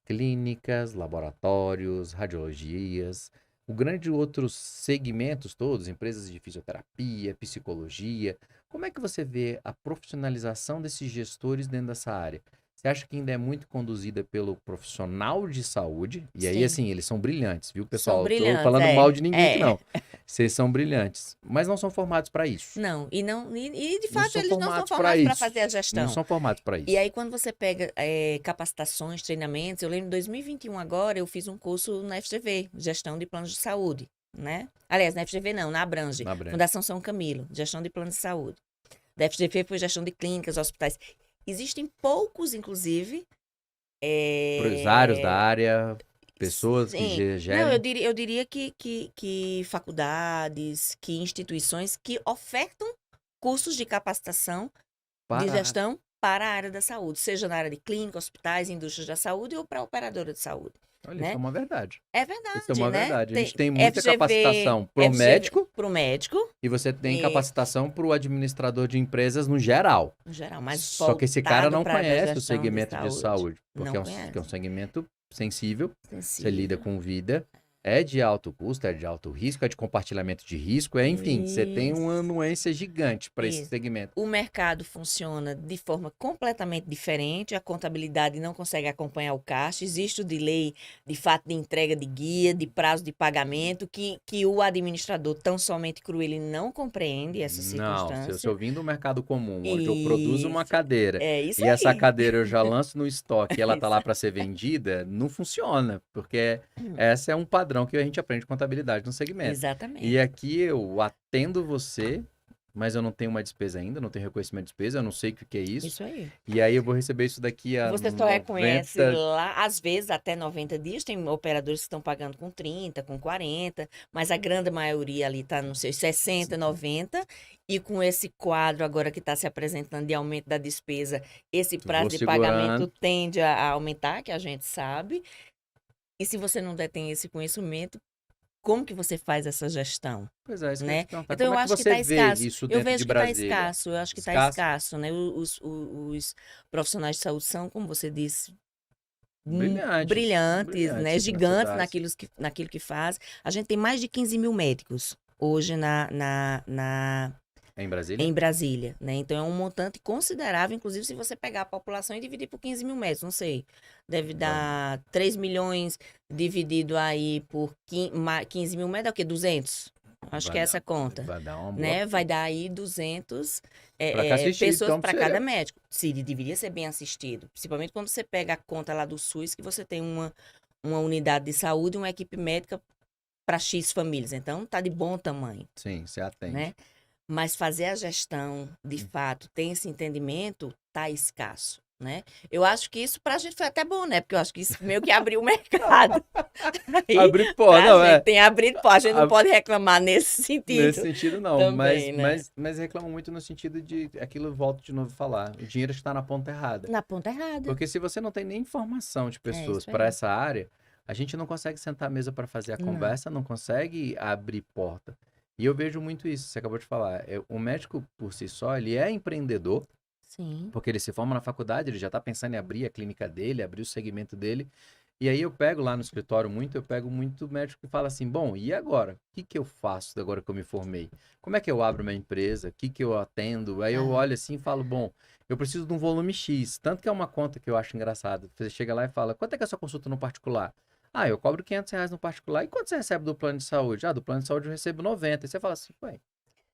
A: clínicas, laboratórios, radiologias, o grande outros segmentos todos, empresas de fisioterapia, psicologia, como é que você vê a profissionalização desses gestores dentro dessa área? Você acha que ainda é muito conduzida pelo profissional de saúde? E aí,
B: Sim.
A: assim, eles são brilhantes, viu,
B: São
A: pessoal? Tô
B: brilhantes,
A: falando mal de ninguém aqui,
B: é.
A: não. Vocês são brilhantes, mas não são formados para isso.
B: Não, e de
A: Não
B: fato
A: são
B: eles não são
A: formados pra
B: formados para
A: isso.
B: fazer a gestão.
A: Não são formados para isso.
B: E aí, quando você pega capacitações, treinamentos, eu lembro em 2021 agora, eu fiz um curso na FGV, Gestão de Planos de Saúde. né? Aliás, na FGV não, na Abrange.
A: Na Abrange.
B: Fundação São Camilo, gestão de plano de saúde. Da FGV foi gestão de clínicas, hospitais. Existem poucos, inclusive.
A: Empresários da área, pessoas que
B: Sim. Não,
A: gerem.
B: eu diria que faculdades, que instituições que ofertam cursos de capacitação de
A: Para...
B: gestão para a área da saúde, seja na área de clínica, hospitais, indústrias da saúde ou para operadora de saúde,
A: Olha,
B: né?
A: isso é uma verdade.
B: É
A: Isso é
B: verdade,
A: uma
B: né?
A: verdade. A gente tem
B: Tem
A: muita capacitação pro
B: FGV
A: médico
B: para o médico,
A: e você tem
B: E-
A: capacitação pro administrador de empresas no geral.
B: no geral, mas
A: Só que esse cara
B: voltado
A: não
B: para a área da
A: conhece o
B: gestão
A: segmento de saúde, porque
B: Não
A: é um
B: conhece.
A: segmento sensível, você lida
B: Sensível.
A: com vida, é de alto custo, é de alto risco, é de compartilhamento de risco, enfim, você tem uma
B: Isso.
A: anuência gigante para esse
B: Isso.
A: segmento.
B: O mercado funciona de forma completamente diferente, a contabilidade não consegue acompanhar o caixa, existe o delay de fato de entrega de guia, de prazo de pagamento, que o administrador, tão somente cru, ele não compreende essa
A: Não, se
B: circunstância.
A: eu vim do mercado comum, onde eu produzo uma
B: Isso,
A: cadeira
B: é isso
A: e essa
B: aí.
A: cadeira eu já lanço no estoque e ela tá lá
B: Isso.
A: para ser vendida, não funciona, porque esse é um padrão que a gente aprende contabilidade no segmento.
B: Exatamente.
A: E aqui eu atendo você, mas eu não tenho uma despesa ainda, não tenho reconhecimento de despesa, eu não sei o que é isso.
B: Isso aí.
A: E aí eu vou receber isso daqui a
B: Você só reconhece
A: 90...
B: lá, às vezes, até 90 dias. Tem operadores que estão pagando com 30, com 40, mas a grande maioria ali está nos seus 60, 90. E com esse quadro agora que está se apresentando de aumento da despesa, esse prazo
A: Vou
B: de
A: segurando.
B: pagamento tende a aumentar, que a gente sabe. E se você não detém esse conhecimento, como que você faz essa gestão?
A: Pois é, isso que eu ia
B: Né?
A: te perguntar.
B: Então,
A: Como
B: eu
A: é que
B: acho que
A: você
B: está
A: vê
B: escasso.
A: isso
B: Eu
A: dentro
B: vejo
A: de
B: que está
A: Brasília?
B: escasso. Eu acho que está
A: Escasso?
B: escasso, né? Os profissionais de saúde são, como você disse,
A: Brilhantes,
B: brilhantes, né?
A: na
B: Gigantes
A: cidade.
B: naquilo que faz. A gente tem mais de 15 mil médicos hoje
A: Em Brasília?
B: em Brasília, né? Então é um montante considerável, inclusive se você pegar a população e dividir por 15 mil médicos, não sei, deve dar 3 milhões dividido aí por 15 mil médicos, é o quê? 200? Acho
A: Vai
B: que é
A: dar-
B: essa conta,
A: Vai dar uma boa.
B: né? Vai dar aí 200
A: Pra cá assistir,
B: pessoas
A: então,
B: para
A: pra você.
B: cada médico. Se ele deveria ser bem assistido, principalmente quando você pega a conta lá do SUS, que você tem uma unidade de saúde, uma equipe médica para X famílias. Então, tá de bom tamanho,
A: Sim, você atende.
B: né? Mas fazer a gestão, de fato, tem esse entendimento, tá escasso, né? Eu acho que isso pra gente foi até bom, né? Porque eu acho que isso meio que abriu o mercado. Aí,
A: Abrir pô,
B: pra
A: não,
B: gente, tem abrido, pô, a gente não
A: Ab-
B: pode reclamar nesse sentido
A: Nesse sentido, não.
B: também, né?
A: Mas reclamam muito no sentido de aquilo, eu volto de novo a falar. O dinheiro está na ponta errada.
B: Na ponta errada.
A: Porque se você não tem nem informação de pessoas
B: isso
A: para
B: aí.
A: essa área, a gente não consegue sentar à mesa para fazer a
B: Não.
A: conversa, não consegue abrir porta. E eu vejo muito isso, você acabou de falar. O médico, por si só, ele é empreendedor,
B: Sim.
A: porque ele se forma na faculdade, ele já está pensando em abrir a clínica dele, abrir o segmento dele. E aí eu pego lá no escritório eu pego muito médico que fala assim, bom, e agora? O que que eu faço agora que eu me formei? Como é que eu abro minha empresa? O que que eu atendo? Aí eu olho assim e falo, bom, eu preciso de um volume X. Tanto que é uma conta que eu acho engraçado. Você chega lá e fala, quanto é que é a sua consulta no particular? Ah, eu cobro R$ 500 no particular. E quanto você recebe do plano de saúde? Ah, do plano de saúde eu recebo 90. E você fala assim, ué,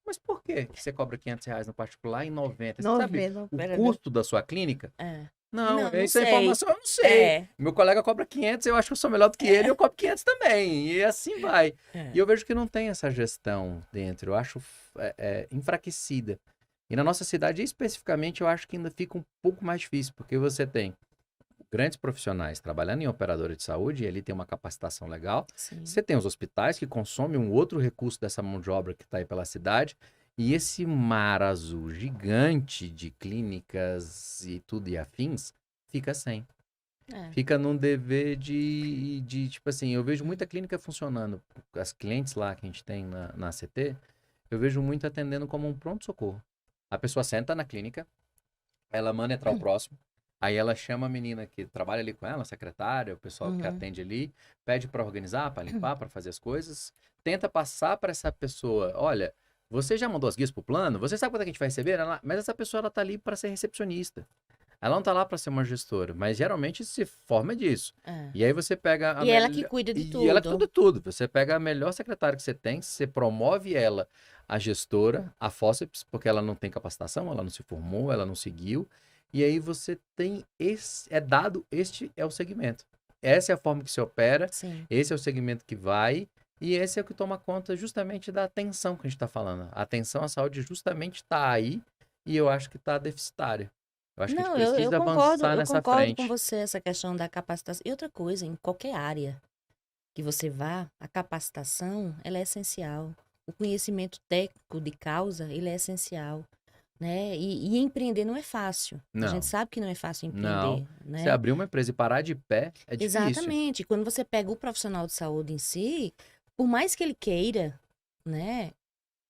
A: mas por que você cobra R$ 500 no particular e 90? Você sabe
B: 90,
A: o
B: pera,
A: custo da sua clínica?
B: É.
A: Não,
B: Não
A: isso é
B: sei.
A: informação, eu não sei.
B: É.
A: Meu colega cobra 500, eu acho que eu sou melhor do que ele, eu cobro 500 também. E assim vai. E eu vejo que não tem essa gestão dentro, eu acho enfraquecida. E na nossa cidade, especificamente, eu acho que ainda fica um pouco mais difícil, porque você tem grandes profissionais trabalhando em operadora de saúde, e ali tem uma capacitação legal.
B: Sim.
A: Você tem os hospitais que consomem um outro recurso dessa mão de obra que está aí pela cidade. E esse mar azul gigante de clínicas e tudo e afins fica sem.
B: É.
A: Fica num dever tipo assim, eu vejo muita clínica funcionando. As clientes lá que a gente tem na CT, eu vejo muito atendendo como um pronto-socorro. A pessoa senta na clínica, ela manda entrar o próximo, aí ela chama a menina que trabalha ali com ela, a secretária, o pessoal que atende ali, pede para organizar, para limpar, para fazer as coisas, tenta passar para essa pessoa, olha, você já mandou as guias pro plano? Você sabe quanto é que a gente vai receber? Mas essa pessoa, ela tá ali para ser recepcionista. Ela não tá lá para ser uma gestora, mas geralmente se forma disso.
B: É.
A: E aí você pega
B: E ela que cuida de
A: E ela que
B: tudo.
A: cuida de tudo. Você pega a melhor secretária que você tem, você promove ela a gestora, a fórceps, porque ela não tem capacitação, ela não se formou, ela não seguiu. E aí você tem este é o segmento. Essa é a forma que se opera,
B: Sim.
A: esse é o segmento que vai. E esse é o que toma conta justamente da atenção que a gente está falando. A atenção à saúde justamente está aí e eu acho que está deficitária. Eu acho que a gente
B: Não,
A: precisa avançar
B: eu
A: nessa
B: concordo com
A: frente.
B: você, essa questão da capacitação. E outra coisa, em qualquer área que você vá, a capacitação, ela é essencial. O conhecimento técnico de causa, ele é essencial, né? E empreender não é fácil. A gente
A: Não,
B: sabe que não é fácil
A: não.
B: empreender,
A: Você
B: né?
A: abrir uma empresa e parar de pé é difícil.
B: Exatamente. Quando você pega o profissional de saúde em si, por mais que ele queira, né?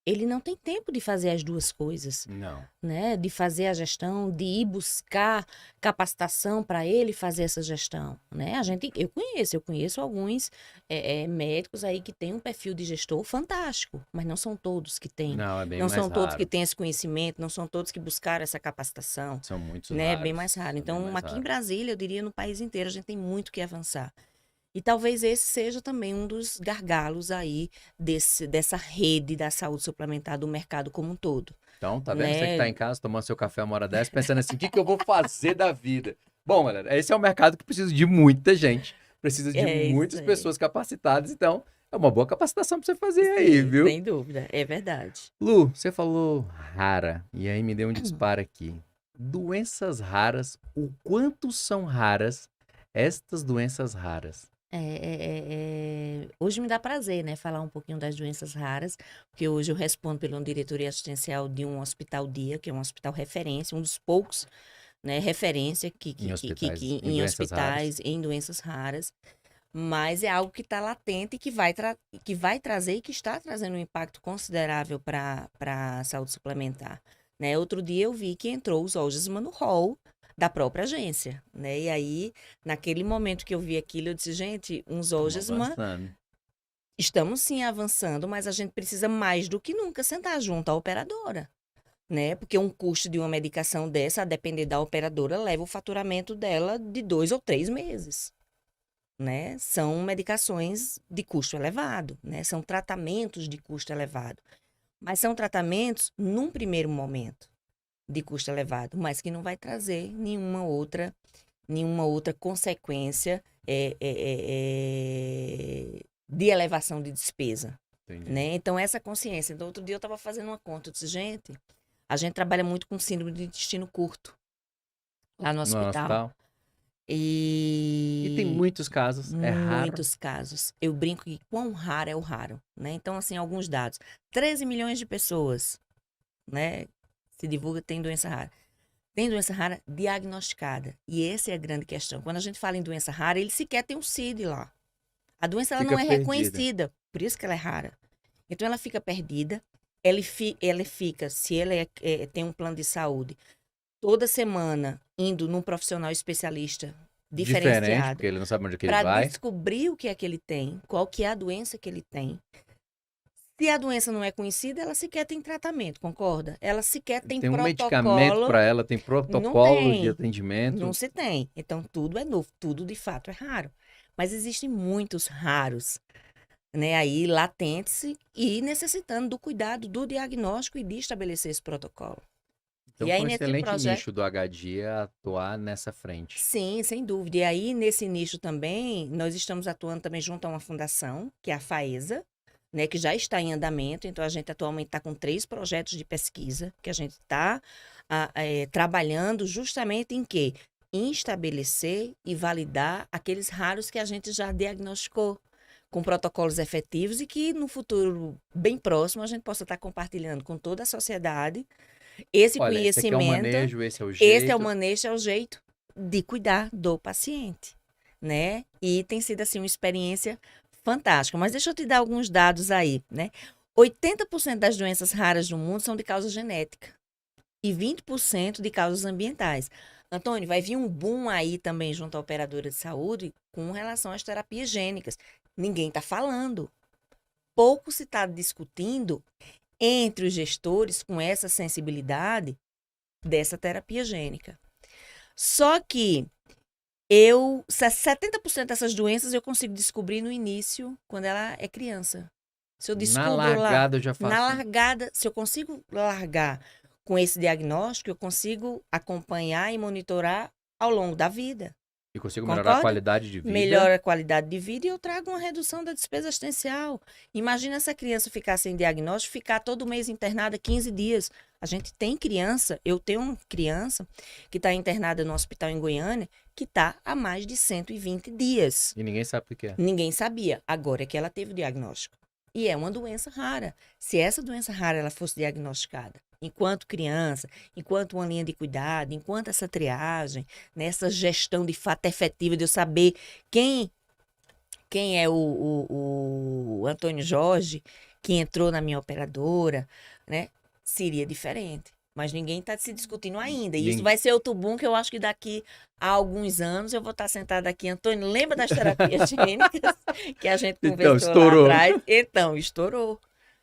B: Ele não tem tempo de fazer as duas coisas,
A: Não.
B: né? De fazer a gestão, de ir buscar capacitação para ele fazer essa gestão, né? Eu conheço alguns médicos aí que têm um perfil de gestor fantástico, mas não são todos que têm,
A: Não, é bem
B: não
A: mais
B: são todos que
A: raro.
B: têm esse conhecimento, não são todos que buscaram essa capacitação,
A: São muitos
B: né? É bem mais
A: raros.
B: raro.
A: É bem
B: Então,
A: mais
B: aqui em
A: raro.
B: Brasília, eu diria no país inteiro, a gente tem muito que avançar. E talvez esse seja também um dos gargalos aí dessa rede da saúde suplementar do mercado como um todo,
A: Então, tá vendo? Você que tá
B: né?
A: em casa tomando seu café uma hora dessa, pensando assim, o que que eu vou fazer da vida? Bom, galera, esse é um mercado que precisa de muita gente, precisa de
B: É isso
A: muitas
B: aí.
A: pessoas capacitadas, então é uma boa capacitação pra você fazer aí,
B: Sim,
A: viu?
B: sem dúvida, é verdade.
A: Lu, você falou rara, e aí me deu um disparo aqui. Doenças raras, o quanto são raras estas doenças raras?
B: Hoje me dá prazer, né, falar um pouquinho das doenças raras, porque hoje eu respondo pela diretoria assistencial de um hospital dia, que é um hospital referência, um dos poucos, né, referência
A: Em hospitais, em
B: em
A: doenças raras?
B: hospitais em doenças raras. Mas é algo que está latente e que vai trazer e que está trazendo um impacto considerável para a saúde suplementar. Né? Outro dia eu vi que entrou o Zolgensma no hall da própria agência. Né? E aí, naquele momento que eu vi aquilo, eu disse, gente, um
A: Estamos
B: Zolgensma,
A: avançando.
B: estamos sim avançando, mas a gente precisa mais do que nunca sentar junto à operadora. Né? Porque um custo de uma medicação dessa, a depender da operadora, leva o faturamento dela de 2 ou 3 meses, né? São medicações de custo elevado, né? São tratamentos de custo elevado. Mas são tratamentos, num primeiro momento, de custo elevado, mas que não vai trazer nenhuma outra consequência de elevação de despesa,
A: Entendi.
B: né? Então, essa consciência. Então, outro dia eu estava fazendo uma conta, eu disse, gente, a gente trabalha muito com síndrome de intestino curto lá no
A: No
B: hospital.
A: hospital? E tem
B: E
A: muitos casos, é raro.
B: muitos casos. Eu brinco que quão raro é o raro, né? Então, assim, alguns dados. 13 milhões de pessoas, né? Se divulga tem doença rara. Tem doença rara diagnosticada. E essa é a grande questão. Quando a gente fala em doença rara, ele sequer tem um CID lá. A doença ela
A: Fica
B: não é
A: perdida.
B: reconhecida, por isso que ela é rara. Então, ela fica perdida. Ela fica, se ela tem um plano de saúde, toda semana indo num profissional especialista
A: Diferente,
B: diferenciado
A: porque ele não sabe onde é que ele
B: para
A: vai.
B: descobrir o que é que ele tem, qual que é a doença que ele tem. Se a doença não é conhecida, ela sequer tem tratamento, concorda? Ela sequer tem
A: Tem um medicamento
B: protocolo,
A: para ela, tem
B: não
A: protocolos de
B: tem, não
A: atendimento.
B: se tem. Então tudo é novo, tudo de fato é raro. Mas existem muitos raros, né, aí latentes e necessitando do cuidado, do diagnóstico e de estabelecer esse protocolo.
A: Então
B: E
A: foi
B: aí
A: um
B: nesse
A: excelente
B: projeto
A: nicho do HDIA atuar nessa frente.
B: sim, sem dúvida. E aí, nesse nicho também, nós estamos atuando também junto a uma fundação, que é a FAESA, né, que já está em andamento. Então, a gente atualmente está com 3 projetos de pesquisa, que a gente está trabalhando justamente em quê? Em estabelecer e validar aqueles raros que a gente já diagnosticou, com protocolos efetivos e que no futuro bem próximo a gente possa estar compartilhando com toda a sociedade esse
A: Olha, esse aqui é o
B: conhecimento.
A: manejo, esse é o
B: Esse é o
A: jeito.
B: manejo, é o jeito de cuidar do paciente, né? E tem sido, assim, uma experiência fantástica. Mas deixa eu te dar alguns dados aí, né? 80% das doenças raras no mundo são de causa genética e 20% de causas ambientais. Antônio, vai vir um boom aí também junto à operadora de saúde com relação às terapias gênicas. Ninguém está falando. Pouco se está discutindo entre os gestores com essa sensibilidade dessa terapia gênica. Só que 70% dessas doenças eu consigo descobrir no início, quando ela é criança. Se eu
A: Na
B: descubro lá,
A: largada eu já
B: na
A: faço.
B: largada, se eu consigo largar com esse diagnóstico, eu consigo acompanhar e monitorar ao longo da vida.
A: E consigo melhorar a
B: Concorda?
A: qualidade de vida.
B: Melhora a qualidade de vida e eu trago uma redução da despesa assistencial. Imagina essa criança ficar sem diagnóstico, ficar todo mês internada 15 dias. A gente tem criança, eu tenho uma criança que está internada no hospital em Goiânia, que está há mais de 120 dias.
A: E ninguém sabe o que é.
B: Ninguém sabia. Agora é que ela teve o diagnóstico. E é uma doença rara. Se essa doença rara ela fosse diagnosticada enquanto criança, enquanto uma linha de cuidado, enquanto essa triagem, nessa gestão de fato efetiva de eu saber quem é o Antônio Jorge, que entrou na minha operadora, né? Seria diferente. Mas ninguém está se discutindo ainda. E isso vai ser outro boom que eu acho que daqui a alguns anos eu vou estar sentada aqui. Antônio, lembra das terapias gênicas que a gente conversou
A: estourou.
B: lá atrás? Então, estourou.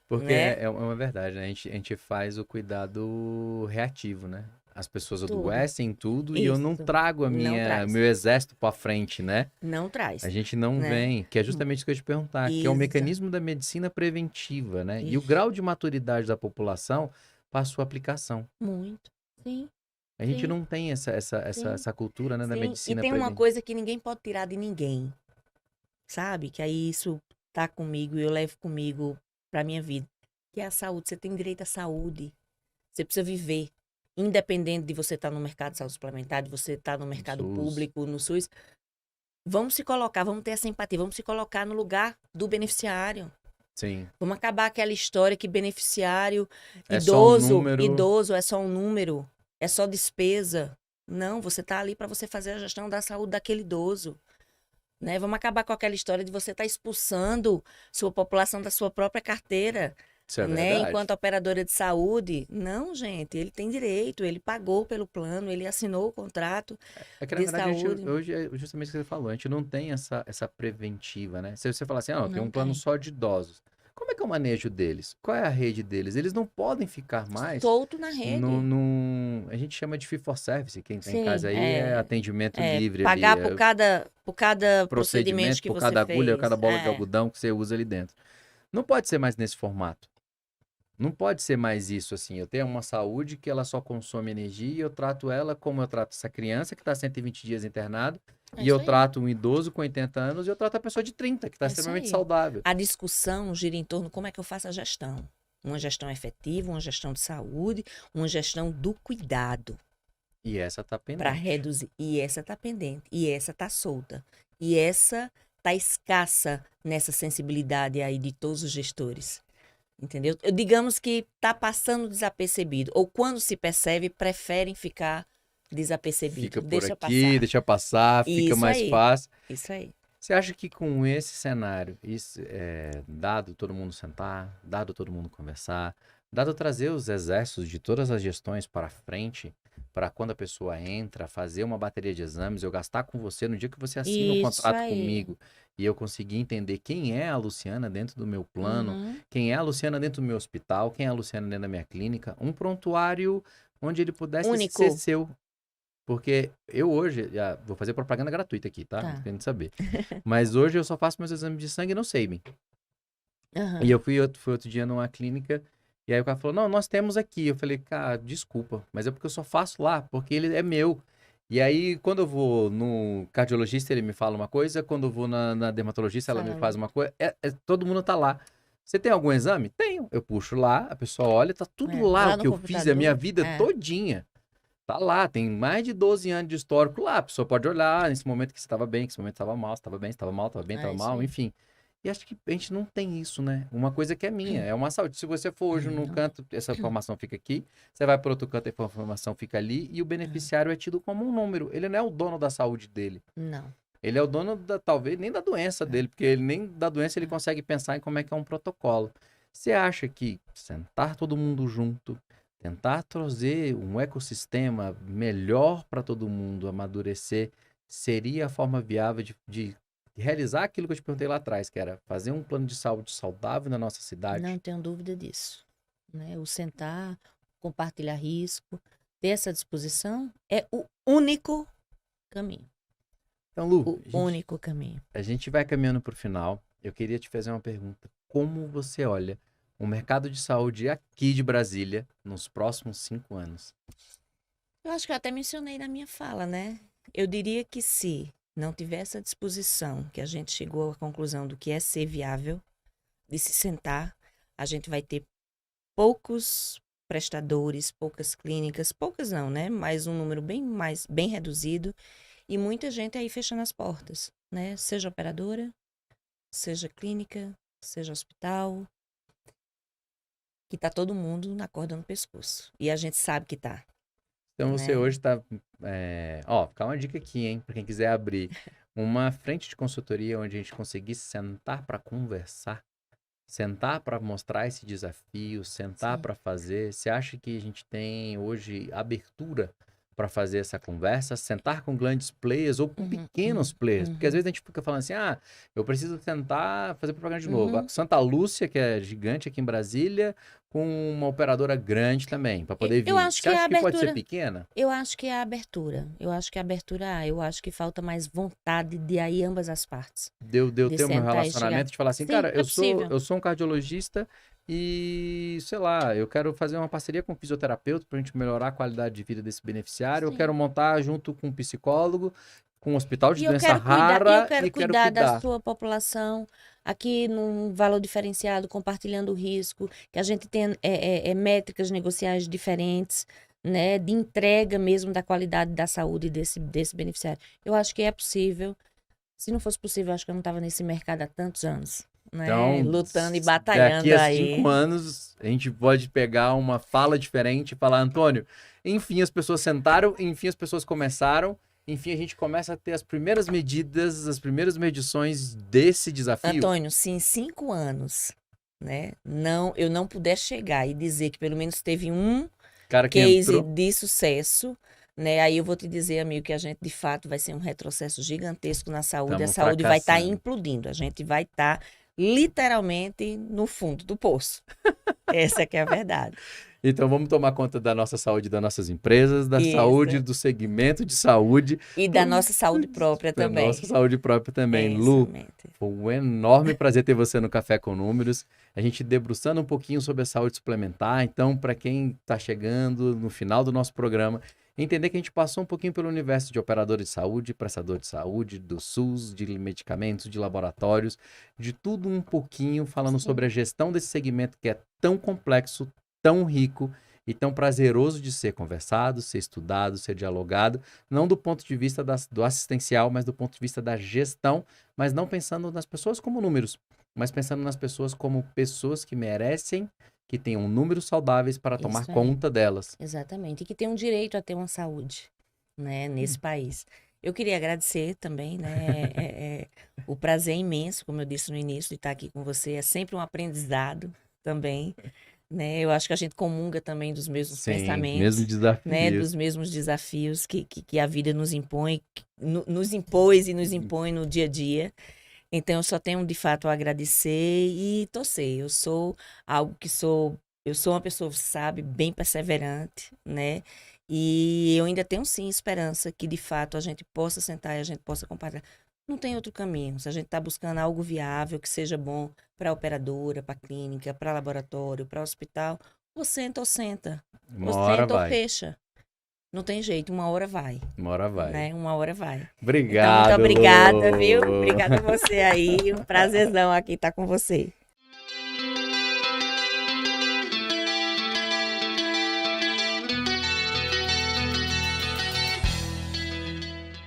A: Porque
B: né?
A: é uma verdade, né? A gente faz o cuidado reativo, né? As pessoas
B: Tudo.
A: adoecem tudo e eu não
B: Isso.
A: trago
B: Não traz.
A: meu exército para frente, né?
B: Não traz.
A: A gente não
B: né?
A: vem, que é justamente isso que eu ia te perguntar, que é o
B: Isso.
A: mecanismo da medicina preventiva, né? E o
B: Isso.
A: grau de maturidade da população para a sua aplicação.
B: Muito. Sim.
A: A gente
B: Sim.
A: não tem essa cultura, né, da
B: Sim.
A: medicina
B: E tem uma
A: preventiva.
B: coisa que ninguém pode tirar de ninguém. Sabe? Que aí isso tá comigo e eu levo comigo pra minha vida. Que é a saúde. Você tem direito à saúde. Você precisa viver. Independente de você estar no mercado de saúde suplementar, de você estar no mercado
A: SUS.
B: público, no SUS. Vamos se colocar, vamos ter essa empatia, vamos se colocar no lugar do beneficiário.
A: Sim.
B: Vamos acabar aquela história que beneficiário,
A: É só um
B: idoso,
A: número.
B: idoso é só um número, é só despesa. Não, você está ali para você fazer a gestão da saúde daquele idoso. Né? Vamos acabar com aquela história de você estar expulsando sua população da sua própria carteira.
A: Isso é
B: né?
A: verdade.
B: Enquanto operadora de saúde. Não, gente, ele tem direito, ele pagou pelo plano, ele assinou o contrato
A: É que, na
B: de
A: verdade, a gente,
B: saúde.
A: hoje é justamente o que você falou, a gente não tem essa preventiva, né? Se você falar assim, tem
B: Não
A: um plano
B: tem.
A: só de idosos. Como é que é o manejo deles? Qual é a rede deles? Eles não podem ficar mais
B: Solto na rede.
A: a gente chama de fee for service, quem tem em
B: Sim,
A: casa aí é atendimento livre
B: pagar
A: ali,
B: por cada procedimento que
A: por
B: você
A: cada agulha,
B: fez.
A: cada bola de algodão que você usa ali dentro. Não pode ser mais nesse formato. Não pode ser mais isso assim. Eu tenho uma saúde que ela só consome energia e eu trato ela como eu trato essa criança que está 120 dias internado
B: É
A: e
B: isso
A: eu
B: aí.
A: trato um idoso com 80 anos e eu trato a pessoa de 30 que está
B: É isso
A: extremamente
B: aí.
A: saudável.
B: A discussão gira em torno de como é que eu faço a gestão. Uma gestão efetiva, uma gestão de saúde, uma gestão do cuidado.
A: E essa tá pendente.
B: Para reduzir. E essa tá pendente. E essa tá solta. E essa tá escassa nessa sensibilidade aí de todos os gestores. Entendeu? Digamos que tá passando desapercebido. Ou quando se percebe, preferem ficar desapercebido.
A: Fica por
B: Deixa
A: aqui,
B: passar.
A: deixa passar, fica
B: Isso
A: mais
B: aí.
A: fácil.
B: Isso aí.
A: Você acha que com esse cenário, dado todo mundo sentar, dado todo mundo conversar, dado trazer os exércitos de todas as gestões para frente, para quando a pessoa entra, fazer uma bateria de exames, eu gastar com você no dia que você assina o
B: Isso
A: contrato
B: aí.
A: comigo e eu conseguir entender quem é a Luciana dentro do meu plano,
B: Uhum.
A: quem é a Luciana dentro do meu hospital, quem é a Luciana dentro da minha clínica, um prontuário onde ele pudesse
B: Único.
A: ser seu. Porque eu hoje, vou fazer propaganda gratuita aqui, tá?
B: Tá.
A: Não querendo saber. Mas hoje eu só faço meus exames de sangue no SEIME.
B: Aham.
A: E eu fui outro dia numa clínica, e aí o cara falou, não, nós temos aqui. Eu falei, cara, desculpa, mas é porque eu só faço lá, porque ele é meu. E aí, quando eu vou no cardiologista, ele me fala uma coisa, quando eu vou na dermatologista, ela me
B: Fala.
A: faz uma coisa, todo mundo tá lá. Você tem algum exame? Tenho. Eu puxo lá, a pessoa olha, tá tudo lá,
B: Lá
A: o
B: no
A: que eu fiz a minha
B: computador.
A: vida todinha. Tá lá, tem mais de 12 anos de histórico lá. A pessoa pode olhar nesse momento que você estava bem, que esse momento estava mal, você estava bem, você estava mal, estava bem, estava
B: isso
A: mal,
B: aí.
A: enfim. E acho que a gente não tem isso, né? Uma coisa que é minha, é uma saúde. Se você for hoje num
B: Não.
A: canto, essa informação fica aqui, você vai para outro canto, a informação fica ali, e o beneficiário é tido como um número. Ele não é o dono da saúde dele.
B: Não.
A: Ele é o dono, talvez, nem da doença dele, porque ele nem da doença ele consegue pensar em como é que é um protocolo. Você acha que sentar todo mundo junto, tentar trazer um ecossistema melhor para todo mundo amadurecer, seria a forma viável de realizar aquilo que eu te perguntei lá atrás, que era fazer um plano de saúde saudável na nossa cidade?
B: Não tenho dúvida disso. Né? O sentar, compartilhar risco, ter essa disposição é o único caminho.
A: Então, Lu,
B: O único caminho.
A: a gente vai caminhando para o final. Eu queria te fazer uma pergunta. Como você olha o mercado de saúde aqui de Brasília nos próximos 5 anos?
B: Eu acho que eu até mencionei na minha fala, né? Eu diria que se não tiver essa disposição, que a gente chegou à conclusão do que é ser viável, de se sentar, a gente vai ter poucos prestadores, poucas clínicas, poucas não, né? Mas um número bem reduzido e muita gente aí fechando as portas, né? Seja operadora, seja clínica, seja hospital, que tá todo mundo na corda no pescoço. E a gente sabe que tá,
A: Então você
B: né?
A: hoje tá. Ó, fica uma dica aqui, hein? Pra quem quiser abrir uma frente de consultoria onde a gente conseguisse sentar para conversar, sentar para mostrar esse desafio, sentar
B: Sim.
A: para fazer. Você acha que a gente tem hoje abertura para fazer essa conversa, sentar com grandes players ou com
B: Uhum,
A: pequenos
B: uhum,
A: players? Porque às
B: uhum,
A: vezes a gente fica falando assim, eu preciso tentar fazer propaganda de novo. A
B: uhum.
A: Santa Lúcia, que é gigante aqui em Brasília, com uma operadora grande também, para poder
B: Eu
A: vir.
B: acho
A: Você
B: que é a
A: acha que pode ser
B: abertura.
A: pequena?
B: Eu acho que é a abertura. Eu acho que a abertura há. Eu acho que falta mais vontade de aí ambas as partes.
A: De eu
B: De
A: ter o meu
B: sentar e chegar.
A: relacionamento de falar assim,
B: Sim,
A: cara,
B: é
A: eu sou,
B: possível.
A: eu sou um cardiologista e, sei lá, eu quero fazer uma parceria com um fisioterapeuta para a gente melhorar a qualidade de vida desse beneficiário. Eu quero
B: Sim.
A: montar junto com um psicólogo, com um hospital de
B: E eu
A: doença
B: quero cuidar, e eu
A: rara
B: quero
A: e quero
B: cuidar da
A: cuidar.
B: sua população aqui num valor diferenciado, compartilhando o risco, que a gente tenha métricas negociais diferentes, né, de entrega mesmo da qualidade da saúde desse beneficiário. Eu acho que é possível. Se não fosse possível, eu acho que eu não estava nesse mercado há tantos anos, né,
A: Então,
B: lutando e
A: daqui
B: batalhando
A: a 5
B: aí.
A: anos, a gente pode pegar uma fala diferente e falar, Antônio, enfim, as pessoas sentaram, enfim, as pessoas começaram, enfim, a gente começa a ter as primeiras medidas, as primeiras medições desse desafio.
B: Antônio, se em 5 anos, né, eu não puder chegar e dizer que pelo menos teve um
A: Cara que
B: case
A: entrou,
B: de sucesso, né? Aí eu vou te dizer, amigo, que a gente de fato vai ser um retrocesso gigantesco na saúde. A
A: estamos
B: saúde vai estar
A: fracassando.
B: implodindo. A gente vai estar literalmente no fundo do poço. Essa que é a verdade.
A: Então vamos tomar conta da nossa saúde, das nossas empresas, da saúde,
B: Isso.
A: do segmento de saúde,
B: E da nossa saúde própria
A: da nossa
B: também.
A: saúde própria também. Lu,
B: Exatamente.
A: foi um enorme prazer ter você no Café com Números. A gente debruçando um pouquinho sobre a saúde suplementar. Então, para quem está chegando no final do nosso programa, entender que a gente passou um pouquinho pelo universo de operador de saúde, prestador de saúde, do SUS, de medicamentos, de laboratórios, de tudo um pouquinho, falando
B: Sim.
A: sobre a gestão desse segmento que é tão complexo, tão rico e tão prazeroso de ser conversado, ser estudado, ser dialogado, não do ponto de vista do assistencial, mas do ponto de vista da gestão, mas não pensando nas pessoas como números, mas pensando nas pessoas como pessoas que merecem, que tenham números saudáveis para tomar
B: Isso aí.
A: conta delas.
B: Exatamente. E que tem um direito a ter uma saúde, né, nesse país. Eu queria agradecer também, né? O prazer é imenso, como eu disse no início, de estar aqui com você. É sempre um aprendizado também, né? Eu acho que a gente comunga também dos mesmos
A: Sim, mesmo
B: pensamentos, né?
A: desafio.
B: Dos mesmos desafios que a vida nos impõe, nos impôs e nos impõe no dia a dia. Então, eu só tenho de fato a agradecer e torcer. Eu sou algo que sou. Eu sou uma pessoa, sabe, bem perseverante, né? E eu ainda tenho sim esperança que de fato a gente possa sentar e a gente possa compartilhar. Não tem outro caminho. Se a gente está buscando algo viável, que seja bom para a operadora, para a clínica, para laboratório, para o hospital, ou senta ou senta. Ou
A: Uma hora
B: senta ou
A: vai,
B: fecha. Não tem jeito, uma hora vai,
A: uma hora vai.
B: né? Uma hora vai. Então, muito
A: Obrigado,
B: obrigada, viu?
A: Lu.
B: Obrigada a você aí. Um prazerzão aqui estar com você.